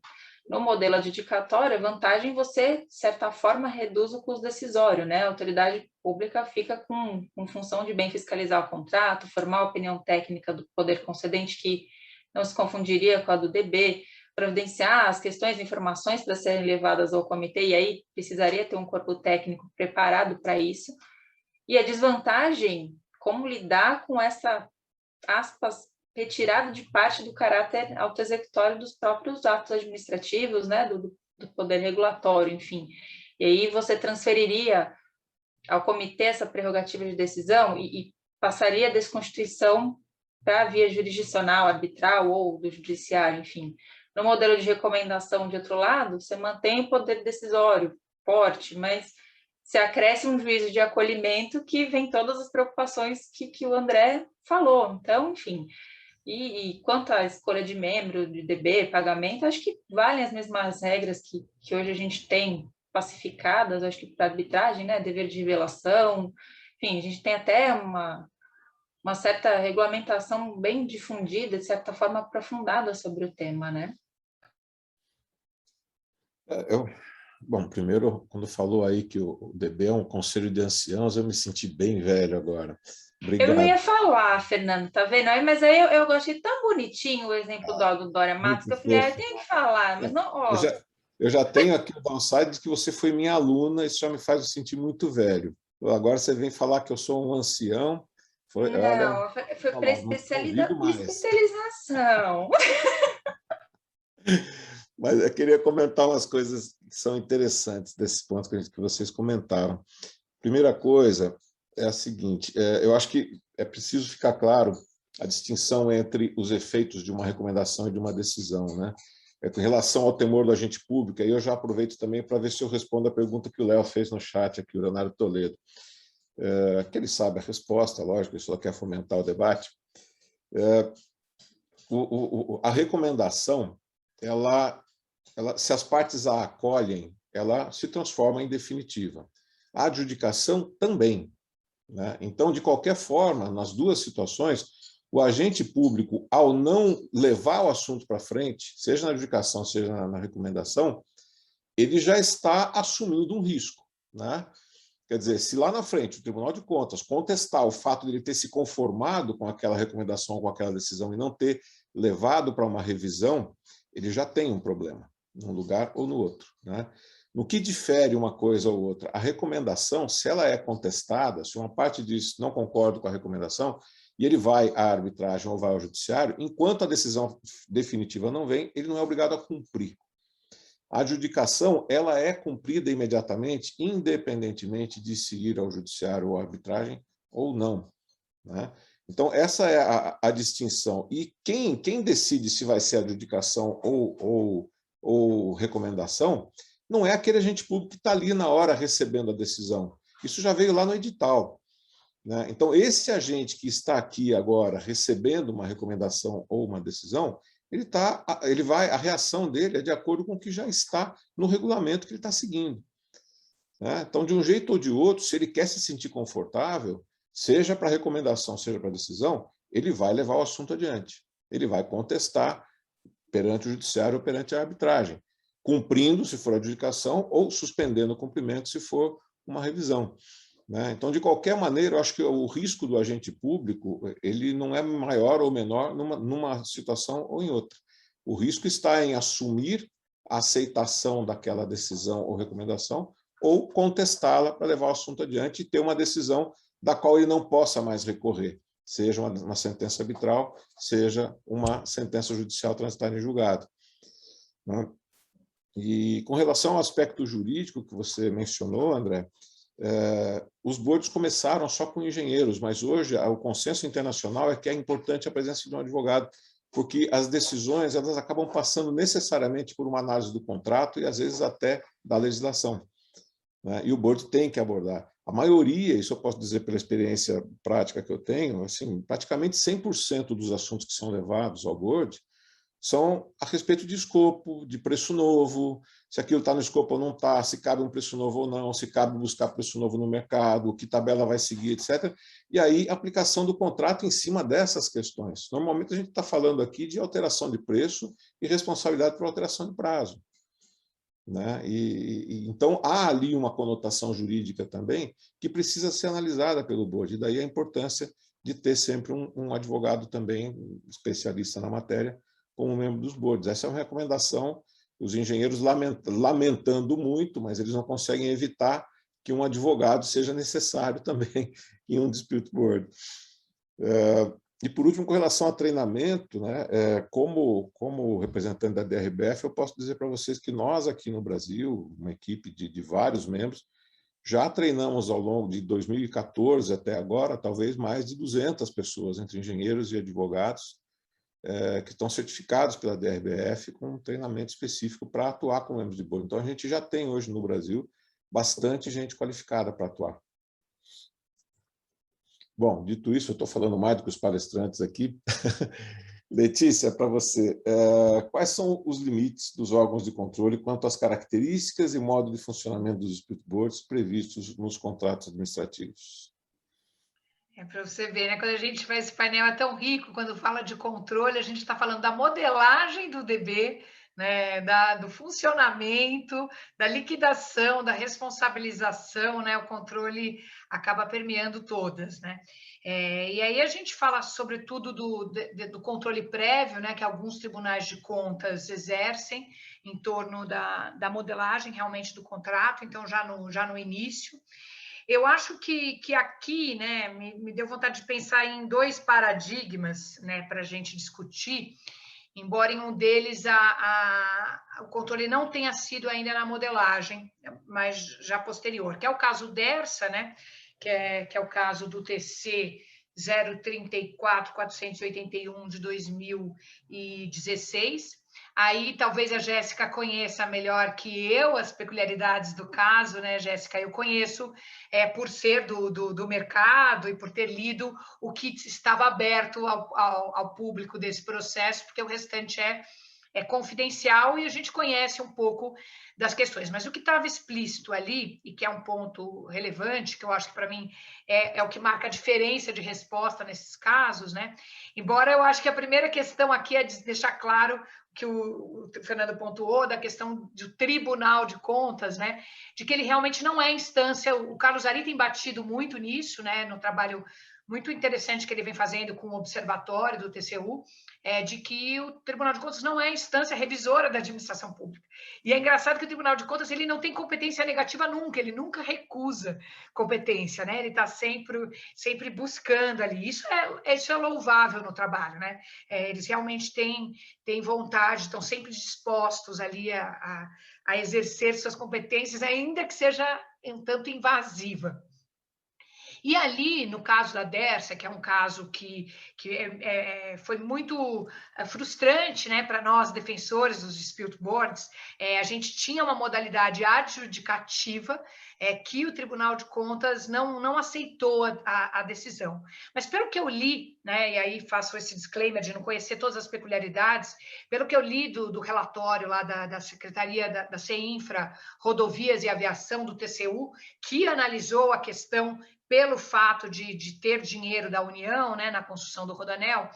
no modelo adjudicatório, a vantagem você, de certa forma, reduz o custo decisório, né? A autoridade pública fica com função de bem fiscalizar o contrato, formar a opinião técnica do poder concedente, que não se confundiria com a do DB, providenciar as questões e informações para serem levadas ao comitê, e aí precisaria ter um corpo técnico preparado para isso. E a desvantagem, como lidar com essa, aspas, retirada de parte do caráter autoexecutório dos próprios atos administrativos, né, do poder regulatório, enfim. E aí você transferiria ao comitê essa prerrogativa de decisão e passaria a desconstituição para a via jurisdicional, arbitral ou do judiciário, enfim. No modelo de recomendação, de outro lado, você mantém o poder decisório forte, mas se acresce um juízo de acolhimento que vem todas as preocupações que o André falou. Então, enfim, e quanto à escolha de membro, de DB, pagamento, acho que valem as mesmas regras que hoje a gente tem pacificadas, acho que para arbitragem, né, dever de revelação, enfim, a gente tem até uma certa regulamentação bem difundida, de certa forma aprofundada sobre o tema, né? Bom, primeiro, quando falou aí que o DB é um conselho de anciãos, eu me senti bem velho agora. Obrigado. Eu não ia falar, Fernando, tá vendo? Mas aí eu achei tão bonitinho o exemplo do Dória Matos, que eu falei, eu tenho que falar, mas não, ó... Eu já tenho aqui o downside de que você foi minha aluna, isso já me faz me sentir muito velho. Agora você vem falar que eu sou um ancião. Foi para especialização. Mas eu queria comentar umas coisas que são interessantes desses pontos que vocês comentaram. Primeira coisa é a seguinte, eu acho que é preciso ficar claro a distinção entre os efeitos de uma recomendação e de uma decisão, né? Com relação ao temor do agente público, aí eu já aproveito também para ver se eu respondo a pergunta que o Léo fez no chat aqui, o Leonardo Toledo. Que ele sabe a resposta, lógico, ele só quer fomentar o debate. A recomendação, se as partes a acolhem, ela se transforma em definitiva. A adjudicação também, né? Então, de qualquer forma, nas duas situações, o agente público, ao não levar o assunto para frente, seja na adjudicação, seja na recomendação, ele já está assumindo um risco, né? Quer dizer, se lá na frente o Tribunal de Contas contestar o fato de ele ter se conformado com aquela recomendação, com aquela decisão, e não ter levado para uma revisão, ele já tem um problema, num lugar ou no outro, né? No que difere uma coisa ou outra? A recomendação, se ela é contestada, se uma parte diz não concordo com a recomendação, e ele vai à arbitragem ou vai ao judiciário, enquanto a decisão definitiva não vem, ele não é obrigado a cumprir. A adjudicação, ela é cumprida imediatamente, independentemente de se ir ao judiciário ou à arbitragem ou não, né? Então, essa é a distinção. E quem decide se vai ser adjudicação ou recomendação não é aquele agente público que está ali na hora recebendo a decisão. Isso já veio lá no edital, né? Então, esse agente que está aqui agora recebendo uma recomendação ou uma decisão, a reação dele é de acordo com o que já está no regulamento que ele está seguindo, né? Então, de um jeito ou de outro, se ele quer se sentir confortável, seja para recomendação, seja para decisão, ele vai levar o assunto adiante. Ele vai contestar perante o judiciário ou perante a arbitragem, cumprindo, se for adjudicação, ou suspendendo o cumprimento, se for uma revisão, né? Então, de qualquer maneira, eu acho que o risco do agente público ele não é maior ou menor numa situação ou em outra. O risco está em assumir a aceitação daquela decisão ou recomendação ou contestá-la para levar o assunto adiante e ter uma decisão da qual ele não possa mais recorrer, seja uma sentença arbitral, seja uma sentença judicial transitada em julgado, né? E com relação ao aspecto jurídico que você mencionou, André, os boards começaram só com engenheiros, mas hoje o consenso internacional é que é importante a presença de um advogado, porque as decisões elas acabam passando necessariamente por uma análise do contrato e às vezes até da legislação, né? E o board tem que abordar. A maioria, isso eu posso dizer pela experiência prática que eu tenho, assim, praticamente 100% dos assuntos que são levados ao board são a respeito de escopo, de preço novo, se aquilo está no escopo ou não está, se cabe um preço novo ou não, se cabe buscar preço novo no mercado, que tabela vai seguir, etc. E aí, a aplicação do contrato em cima dessas questões. Normalmente, a gente está falando aqui de alteração de preço e responsabilidade por alteração de prazo, né? Então, há ali uma conotação jurídica também que precisa ser analisada pelo board, e daí a importância de ter sempre um advogado também, especialista na matéria, como membro dos boards. Essa é uma recomendação, os engenheiros lamentando muito, mas eles não conseguem evitar que um advogado seja necessário também em um dispute board. E, por último, com relação a treinamento, né, como representante da DRBF, eu posso dizer para vocês que nós aqui no Brasil, uma equipe de vários membros, Já treinamos ao longo de 2014 até agora, talvez mais de 200 pessoas, entre engenheiros e advogados, que estão certificados pela DRBF com um treinamento específico para atuar com membros de board. Então, a gente já tem hoje no Brasil bastante gente qualificada para atuar. Bom, dito isso, eu estou falando mais do que os palestrantes aqui. Letícia, para você, quais são os limites dos órgãos de controle quanto às características e modo de funcionamento dos dispute boards previstos nos contratos administrativos? Para você ver, né? Quando a gente faz esse painel é tão rico, quando fala de controle, a gente está falando da modelagem do DB, né? Do funcionamento, da liquidação, da responsabilização, né? O controle acaba permeando todas, né? E aí a gente fala sobretudo do controle prévio, né? Que alguns tribunais de contas exercem em torno da modelagem realmente do contrato, então já no início. Eu acho que aqui, né, me deu vontade de pensar em dois paradigmas, né, para a gente discutir, embora em um deles o controle não tenha sido ainda na modelagem, mas já posterior, que é o caso DERSA, né, que é o caso do TC 034.481 de 2016. Aí talvez a Jéssica conheça melhor que eu as peculiaridades do caso, né, Jéssica? Eu conheço por ser do mercado e por ter lido o que estava aberto ao público desse processo, porque o restante é confidencial e a gente conhece um pouco das questões. Mas o que estava explícito ali, e que é um ponto relevante, que eu acho que para mim é o que marca a diferença de resposta nesses casos, né? Embora eu acho que a primeira questão aqui é deixar claro que o Fernando pontuou, da questão do Tribunal de Contas, né? De que ele realmente não é instância. O Carlos Ari tem batido muito nisso, né? No trabalho muito interessante que ele vem fazendo com o Observatório do TCU, de que o Tribunal de Contas não é a instância revisora da administração pública. E é engraçado que o Tribunal de Contas ele não tem competência negativa nunca, ele nunca recusa competência, né? Ele está sempre buscando ali. Isso é louvável no trabalho, né? Eles realmente têm vontade, estão sempre dispostos ali a exercer suas competências, ainda que seja um tanto invasiva. E ali, no caso da DERSA, que é um caso que foi muito frustrante, né, para nós, defensores dos dispute boards, a gente tinha uma modalidade adjudicativa que o Tribunal de Contas não aceitou a decisão. Mas pelo que eu li, né, e aí faço esse disclaimer de não conhecer todas as peculiaridades, pelo que eu li do relatório lá da Secretaria da CEINFRA, Rodovias e Aviação do TCU, que analisou a questão pelo fato de ter dinheiro da União, né, na construção do Rodoanel,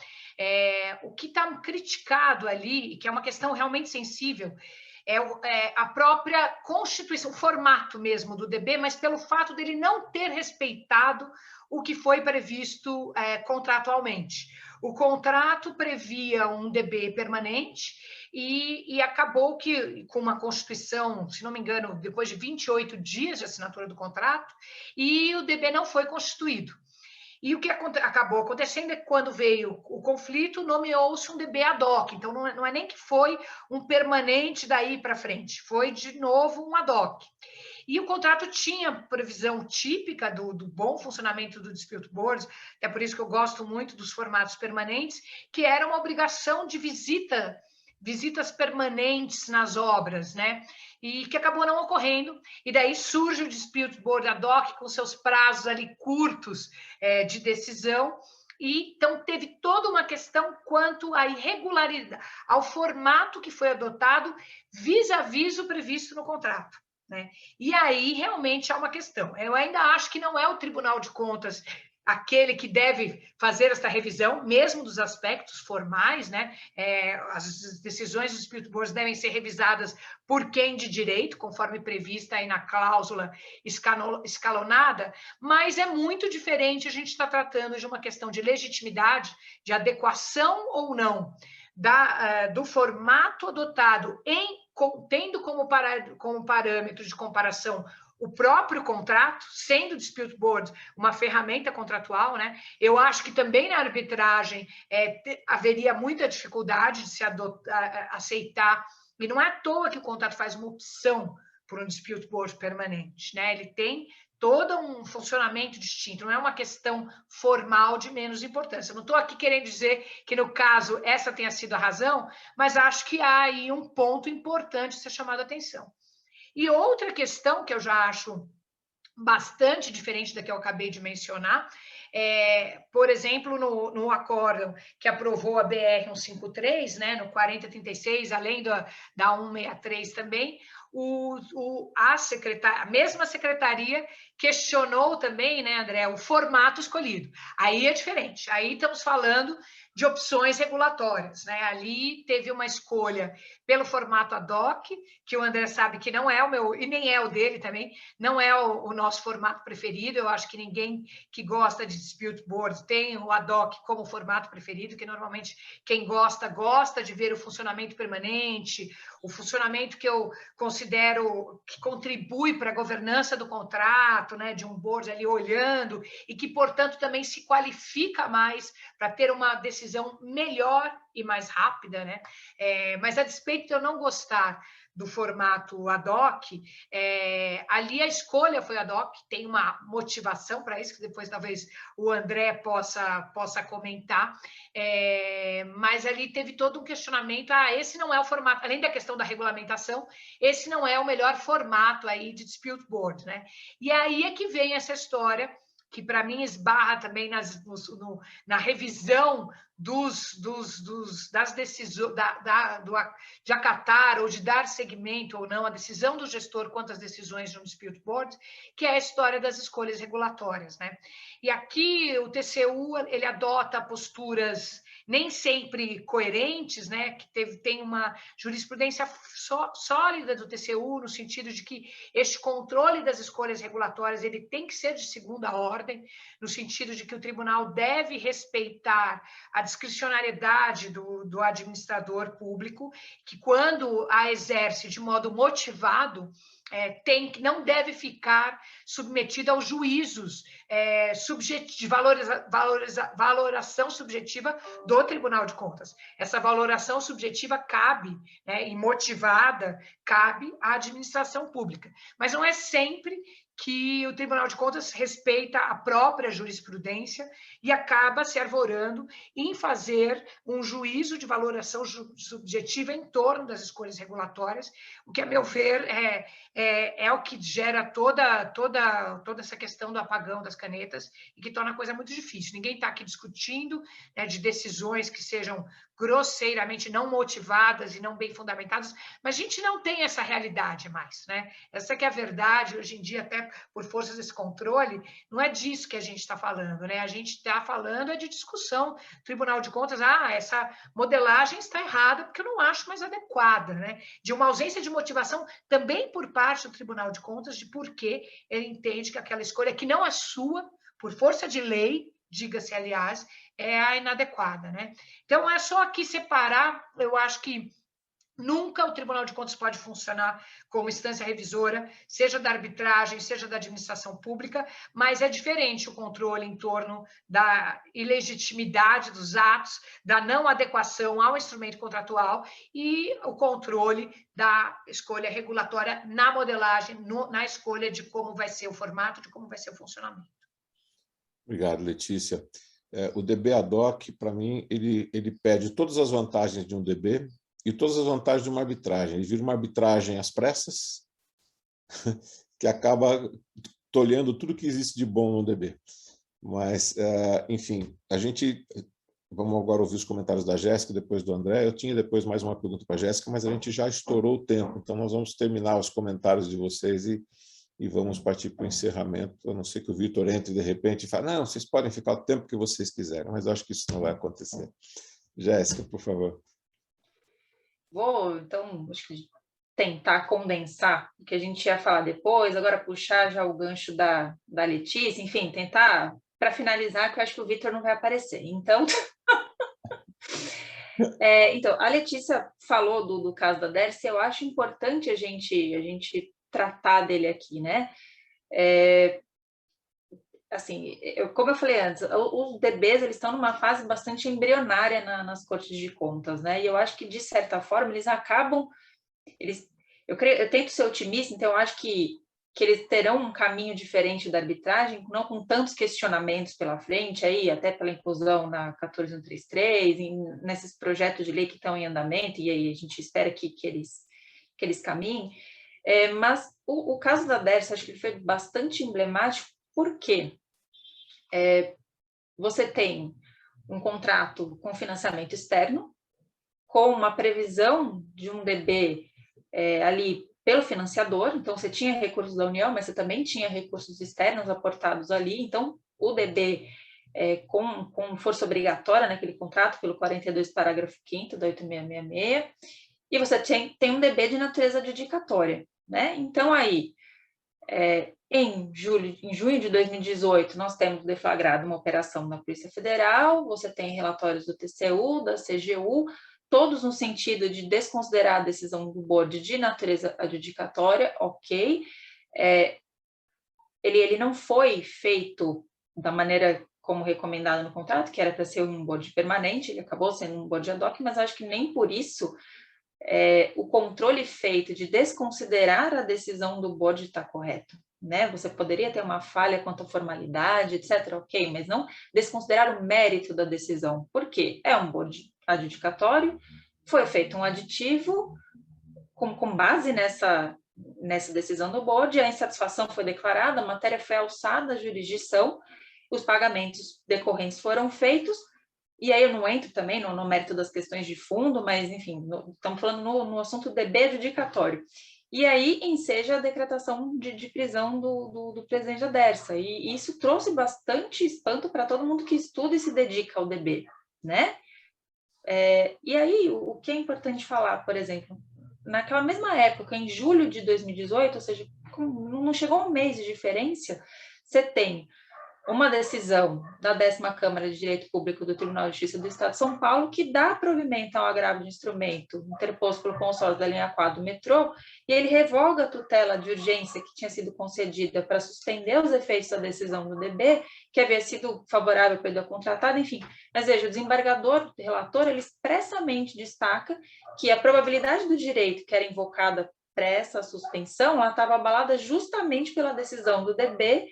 o que está criticado ali, que é uma questão realmente sensível, é a própria constituição, o formato mesmo do DB, mas pelo fato dele não ter respeitado o que foi previsto contratualmente. O contrato previa um DB permanente e acabou que, com uma constituição, se não me engano, depois de 28 dias de assinatura do contrato, e o DB não foi constituído. E o que acabou acontecendo é que quando veio o conflito, nomeou-se um DB ad hoc. Então, não é nem que foi um permanente daí para frente, foi de novo um ad hoc. E o contrato tinha previsão típica do bom funcionamento do dispute board, até por isso que eu gosto muito dos formatos permanentes, que era uma obrigação de visitas permanentes nas obras, né? E que acabou não ocorrendo, e daí surge o dispute board ad hoc com seus prazos ali curtos de decisão, e então teve toda uma questão quanto à irregularidade, ao formato que foi adotado vis-à-vis o previsto no contrato, né? E aí realmente há uma questão. Eu ainda acho que não é o Tribunal de Contas aquele que deve fazer essa revisão, mesmo dos aspectos formais, né? As decisões dos dispute boards devem ser revisadas por quem de direito, conforme prevista aí na cláusula escalonada, mas é muito diferente a gente estar tratando de uma questão de legitimidade, de adequação ou não do formato adotado tendo como parâmetro de comparação o próprio contrato, sendo o dispute board uma ferramenta contratual, né? Eu acho que também na arbitragem haveria muita dificuldade de se aceitar, e não é à toa que o contrato faz uma opção por um dispute board permanente, né? Ele tem todo um funcionamento distinto, não é uma questão formal de menos importância. Eu não estou aqui querendo dizer que, no caso, essa tenha sido a razão, mas acho que há aí um ponto importante a ser chamado a atenção. E outra questão que eu já acho bastante diferente da que eu acabei de mencionar, por exemplo, no acórdão que aprovou a BR-153, né, no 4036, além da 163 também, a mesma secretaria questionou também, né, André, o formato escolhido. Aí é diferente, aí estamos falando de opções regulatórias, né? Ali teve uma escolha pelo formato ad hoc, que o André sabe que não é o meu, e nem é o dele também, não é o nosso formato preferido. Eu acho que ninguém que gosta de dispute board tem o ad hoc como formato preferido, que normalmente quem gosta de ver o funcionamento permanente, o funcionamento que eu considero que contribui para a governança do contrato, né, de um board ali olhando, e que, portanto, também se qualifica mais para ter uma decisão melhor e mais rápida, né? Mas, a despeito de eu não gostar do formato ad hoc, ali a escolha foi ad hoc, tem uma motivação para isso, que depois talvez o André possa comentar, mas ali teve todo um questionamento, esse não é o formato, além da questão da regulamentação, esse não é o melhor formato aí de dispute board, né? E aí é que vem essa história, que para mim esbarra também na revisão das decisões, de acatar ou de dar seguimento ou não à decisão do gestor quanto às decisões de um dispute board, que é a história das escolhas regulatórias, né? E aqui o TCU ele adota posturas nem sempre coerentes, né? Que tem uma jurisprudência sólida do TCU, no sentido de que este controle das escolhas regulatórias ele tem que ser de segunda ordem, no sentido de que o tribunal deve respeitar a discricionariedade do administrador público, que quando a exerce de modo motivado, não deve ficar submetido aos juízos de valoração subjetiva do Tribunal de Contas. Essa valoração subjetiva cabe, né, e motivada, cabe à administração pública. Mas não é sempre que o Tribunal de Contas respeita a própria jurisprudência e acaba se arvorando em fazer um juízo de valoração subjetiva em torno das escolhas regulatórias, o que, a meu ver, é o que gera toda essa questão do apagão das canetas e que torna a coisa muito difícil. Ninguém está aqui discutindo, né, de decisões que sejam grosseiramente não motivadas e não bem fundamentadas, mas a gente não tem essa realidade mais, né? Essa que é a verdade, hoje em dia, até por força desse controle, não é disso que a gente está falando, né? A gente está falando de discussão. Tribunal de Contas, essa modelagem está errada, porque eu não acho mais adequada, né? De uma ausência de motivação também por parte do Tribunal de Contas, de por que ele entende que aquela escolha que não é sua, por força de lei, diga-se, aliás, é a inadequada, né? Então, é só aqui separar, eu acho que nunca o Tribunal de Contas pode funcionar como instância revisora, seja da arbitragem, seja da administração pública, mas é diferente o controle em torno da ilegitimidade dos atos, da não adequação ao instrumento contratual e o controle da escolha regulatória na modelagem, na escolha de como vai ser o formato, de como vai ser o funcionamento. Obrigado, Letícia. O DB ad hoc, para mim, ele pede todas as vantagens de um DB e todas as vantagens de uma arbitragem. Ele vira uma arbitragem às pressas, que acaba tolhendo tudo que existe de bom no DB. Mas, enfim, vamos agora ouvir os comentários da Jéssica, depois do André. Eu tinha depois mais uma pergunta para a Jéssica, mas a gente já estourou o tempo, então nós vamos terminar os comentários de vocês e vamos partir para o encerramento, a não ser que o Vitor entre de repente e fale, não, vocês podem ficar o tempo que vocês quiserem, mas eu acho que isso não vai acontecer. Jéssica, por favor. Vou, então, acho que tentar condensar o que a gente ia falar depois, agora puxar já o gancho da Letícia, enfim, tentar, para finalizar, que eu acho que o Vitor não vai aparecer. Então, então a Letícia falou do caso da Dercy, eu acho importante a gente tratar dele aqui, né? Assim, como eu falei antes, os DBs eles estão numa fase bastante embrionária nas cortes de contas, né? E eu acho que, de certa forma, eles acabam... eu tento ser otimista, então eu acho que que eles terão um caminho diferente da arbitragem, não com tantos questionamentos pela frente, aí até pela inclusão na 14133, nesses projetos de lei que estão em andamento, e aí a gente espera que eles caminhem. Mas o caso da Dersa, acho que ele foi bastante emblemático, porque você tem um contrato com financiamento externo, com uma previsão de um DB ali pelo financiador, então você tinha recursos da União, mas você também tinha recursos externos aportados ali, então o DB com força obrigatória naquele contrato, pelo 42 parágrafo 5º da 8666, e você tem um DB de natureza adjudicatória, né? Então aí, em junho de 2018, nós temos deflagrado uma operação na Polícia Federal, você tem relatórios do TCU, da CGU, todos no sentido de desconsiderar a decisão do board de natureza adjudicatória, ok. Ele não foi feito da maneira como recomendado no contrato, que era para ser um board permanente, ele acabou sendo um board ad hoc, mas acho que nem por isso o controle feito de desconsiderar a decisão do board está correto, né? Você poderia ter uma falha quanto à formalidade, etc., ok, mas não desconsiderar o mérito da decisão. Por quê? É um board adjudicatório, foi feito um aditivo com base nessa decisão do board, a insatisfação foi declarada, a matéria foi alçada à jurisdição, os pagamentos decorrentes foram feitos, e aí eu não entro também no mérito das questões de fundo, mas, enfim, estamos falando no assunto DB adjudicatório. E aí enseja a decretação de prisão do presidente da Dersa, e isso trouxe bastante espanto para todo mundo que estuda e se dedica ao DB, né? E aí, o que é importante falar, por exemplo, naquela mesma época, em julho de 2018, ou seja, não chegou a um mês de diferença, você tem uma decisão da 10ª Câmara de Direito Público do Tribunal de Justiça do Estado de São Paulo que dá provimento ao agravo de instrumento interposto pelo consórcio da linha 4 do metrô, e ele revoga a tutela de urgência que tinha sido concedida para suspender os efeitos da decisão do DB, que havia sido favorável para a contratada, enfim. Mas veja, o desembargador, o relator, ele expressamente destaca que a probabilidade do direito que era invocada para essa suspensão, ela estava abalada justamente pela decisão do DB,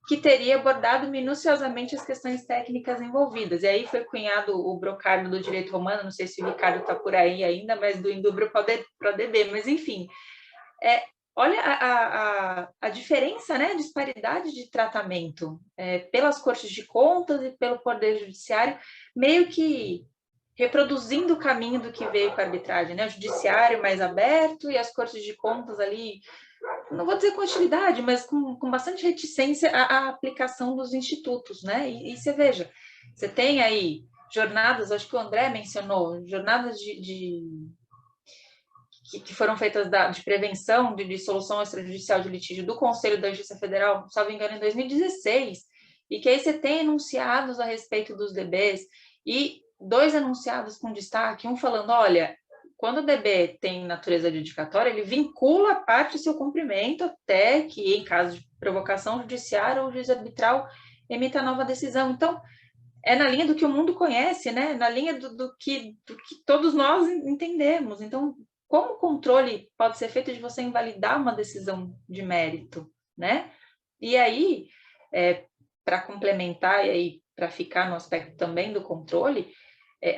que teria abordado minuciosamente as questões técnicas envolvidas. E aí foi cunhado o brocardo do direito romano, não sei se o Ricardo está por aí ainda, mas do indubro pro DB, mas enfim. Olha a diferença, né, a disparidade de tratamento pelas cortes de contas e pelo Poder Judiciário, meio que reproduzindo o caminho do que veio com a arbitragem, né? O judiciário mais aberto e as cortes de contas ali, não vou dizer com hostilidade, mas com bastante reticência à aplicação dos institutos, né? E você veja, você tem aí jornadas, acho que o André mencionou, jornadas que foram feitas de prevenção de solução extrajudicial de litígio do Conselho da Justiça Federal, salvo engano, em 2016, e que aí você tem enunciados a respeito dos DBs, e 2 enunciados com destaque, um falando, olha, quando o DB tem natureza adjudicatória, ele vincula a parte do seu cumprimento até que, em caso de provocação judiciária, o juiz arbitral emita nova decisão. Então, é na linha do que o mundo conhece, né? Na linha do que todos nós entendemos. Então, como o controle pode ser feito de você invalidar uma decisão de mérito, né? E aí, para complementar, e aí para ficar no aspecto também do controle,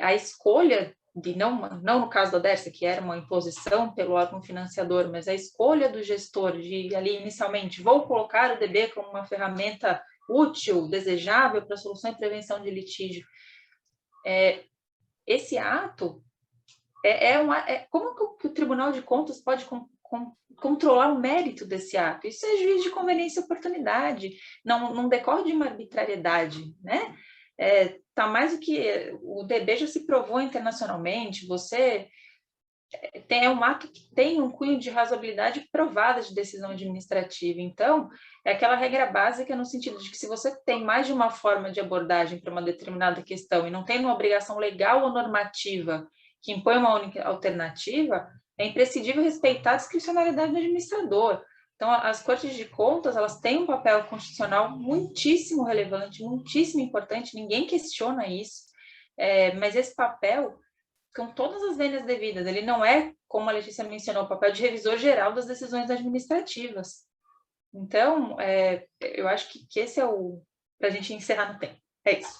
a escolha de não no caso da Dersa, que era uma imposição pelo órgão financiador, mas a escolha do gestor de ali inicialmente, vou colocar o DB como uma ferramenta útil, desejável para solução e prevenção de litígio. Esse ato como que o Tribunal de Contas pode controlar o mérito desse ato? Isso é juiz de conveniência e oportunidade, não decorre de uma arbitrariedade, né? Tá mais do que o DB já se provou internacionalmente, você é um ato que tem um cunho de razoabilidade provada de decisão administrativa. Então, é aquela regra básica no sentido de que se você tem mais de uma forma de abordagem para uma determinada questão e não tem uma obrigação legal ou normativa que impõe uma única alternativa, é imprescindível respeitar a discricionalidade do administrador. Então, as cortes de contas, elas têm um papel constitucional muitíssimo relevante, muitíssimo importante, ninguém questiona isso, mas esse papel, com todas as vênias devidas, ele não é, como a Letícia mencionou, o papel de revisor geral das decisões administrativas, Então, eu acho que esse é para a gente encerrar no tempo. É isso.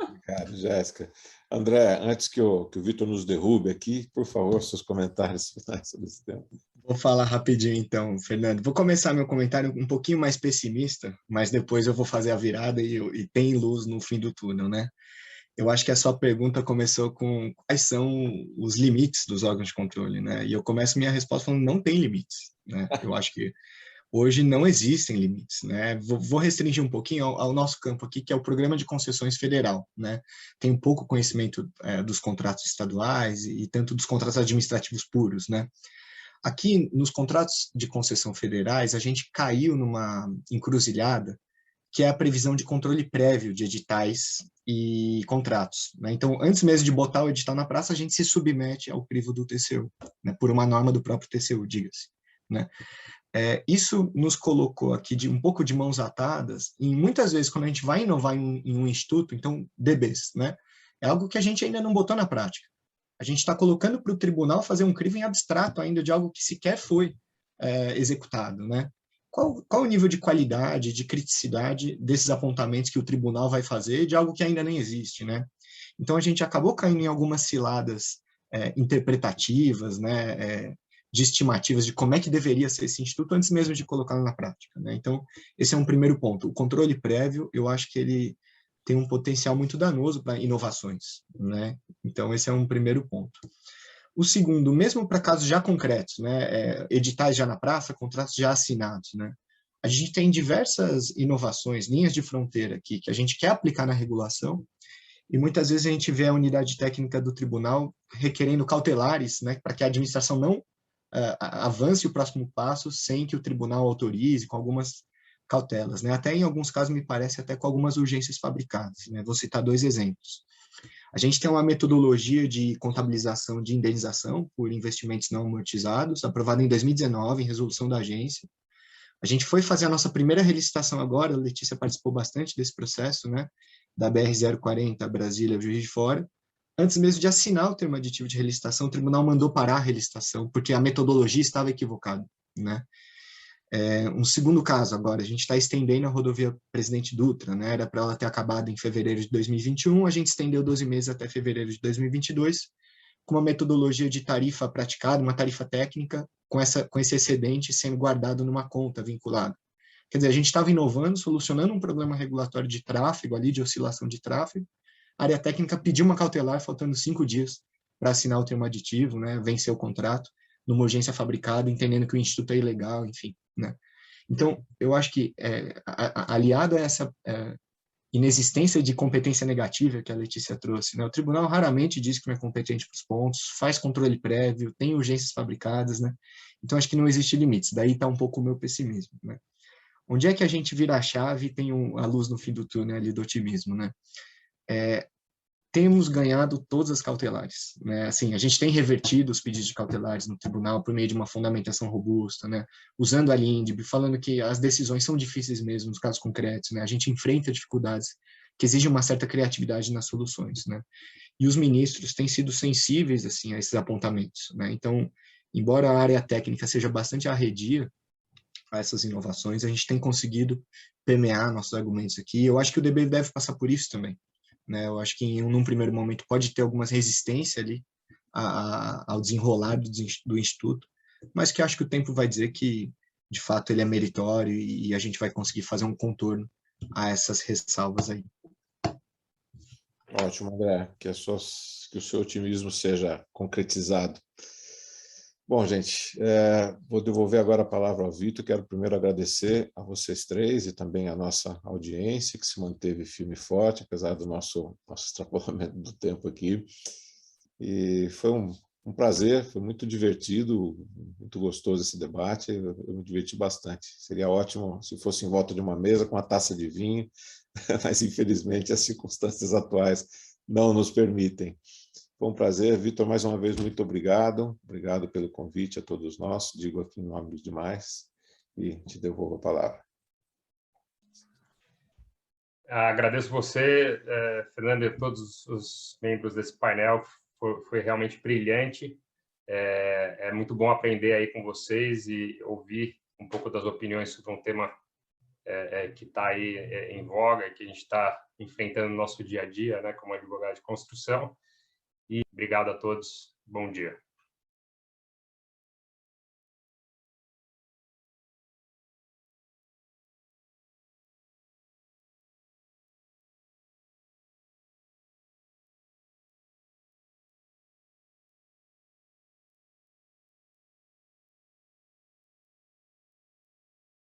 Obrigado, Jéssica. André, antes que o Vitor nos derrube aqui, por favor, seus comentários finais sobre esse tema. Vou falar rapidinho então, Fernando. Vou começar meu comentário um pouquinho mais pessimista, mas depois eu vou fazer a virada e tem luz no fim do túnel, né? Eu acho que a sua pergunta começou com quais são os limites dos órgãos de controle, né? E eu começo minha resposta falando não tem limites, né? Eu acho que hoje não existem limites, né? Vou restringir um pouquinho ao nosso campo aqui, que é o Programa de Concessões Federal, né? Tenho pouco conhecimento dos contratos estaduais e tanto dos contratos administrativos puros, né? Aqui, nos contratos de concessão federais, a gente caiu numa encruzilhada, que é a previsão de controle prévio de editais e contratos, né? Então, antes mesmo de botar o edital na praça, a gente se submete ao crivo do TCU, né? Por uma norma do próprio TCU, diga-se, né? Isso nos colocou aqui um pouco de mãos atadas, e muitas vezes, quando a gente vai inovar em um instituto, então, DBs, né? É algo que a gente ainda não botou na prática. A gente está colocando para o tribunal fazer um crivo em abstrato ainda de algo que sequer foi executado, né? Qual o nível de qualidade, de criticidade desses apontamentos que o tribunal vai fazer de algo que ainda nem existe, né? Então, a gente acabou caindo em algumas ciladas interpretativas, né? De estimativas de como é que deveria ser esse instituto antes mesmo de colocá-lo na prática, né? Então, esse é um primeiro ponto. O controle prévio, eu acho que ele tem um potencial muito danoso para inovações, né? Então, esse é um primeiro ponto. O segundo, mesmo para casos já concretos, né? Editais já na praça, contratos já assinados, né? A gente tem diversas inovações, linhas de fronteira aqui, que a gente quer aplicar na regulação, e muitas vezes a gente vê a unidade técnica do tribunal requerendo cautelares, né? Para que a administração não avance o próximo passo sem que o tribunal autorize, com algumas cautelas, né? Até em alguns casos me parece até com algumas urgências fabricadas, né? Vou citar 2 exemplos. A gente tem uma metodologia de contabilização de indenização por investimentos não amortizados, aprovada em 2019 em resolução da agência. A gente foi fazer a nossa primeira relicitação agora, a Letícia participou bastante desse processo, né? Da BR-040 Brasília, Juiz de Fora. Antes mesmo de assinar o termo aditivo de relicitação, o tribunal mandou parar a relicitação, porque a metodologia estava equivocada, né? Um segundo caso agora, a gente está estendendo a rodovia Presidente Dutra, né? Era para ela ter acabado em fevereiro de 2021, a gente estendeu 12 meses até fevereiro de 2022, com uma metodologia de tarifa praticada, uma tarifa técnica, com esse excedente sendo guardado numa conta vinculada. Quer dizer, a gente estava inovando, solucionando um problema regulatório de tráfego ali, de oscilação de tráfego. A área técnica pediu uma cautelar, faltando 5 dias para assinar o termo aditivo, né, vencer o contrato, numa urgência fabricada, entendendo que o instituto é ilegal, enfim, né. Então, eu acho que, aliado a essa inexistência de competência negativa que a Letícia trouxe, né, o tribunal raramente diz que não é competente para os pontos, faz controle prévio, tem urgências fabricadas, né, então acho que não existe limites, daí está um pouco o meu pessimismo, né. Onde é que a gente vira a chave e tem a luz no fim do túnel ali do otimismo, né? Temos ganhado todas as cautelares, né? Assim, a gente tem revertido os pedidos de cautelares no tribunal por meio de uma fundamentação robusta, né? Usando a LINDB, falando que as decisões são difíceis mesmo nos casos concretos, né? A gente enfrenta dificuldades que exigem uma certa criatividade nas soluções, né? E os ministros têm sido sensíveis, assim, a esses apontamentos, né? Então, embora a área técnica seja bastante arredia a essas inovações, a gente tem conseguido permear nossos argumentos aqui. Eu acho que o DB deve passar por isso também, né? Eu acho que num primeiro momento pode ter algumas resistências ali ao desenrolar do Instituto, mas que acho que o tempo vai dizer que, de fato, ele é meritório e a gente vai conseguir fazer um contorno a essas ressalvas aí. Ótimo, André. Que o seu otimismo seja concretizado. Bom, gente, vou devolver agora a palavra ao Vitor. Quero primeiro agradecer a vocês 3 e também a nossa audiência, que se manteve firme e forte, apesar do nosso extrapolamento do tempo aqui. E foi um prazer, foi muito divertido, muito gostoso esse debate, eu me diverti bastante. Seria ótimo se fosse em volta de uma mesa com uma taça de vinho, mas infelizmente as circunstâncias atuais não nos permitem. Foi um prazer. Vitor, mais uma vez, muito obrigado. Obrigado pelo convite a todos nós. Digo aqui em nome dos demais e te devolvo a palavra. Agradeço você, Fernando, e todos os membros desse painel. Foi realmente brilhante. É muito bom aprender aí com vocês e ouvir um pouco das opiniões sobre um tema que está aí em voga, que a gente está enfrentando no nosso dia a dia, né, como advogado de construção. E obrigado a todos. Bom dia.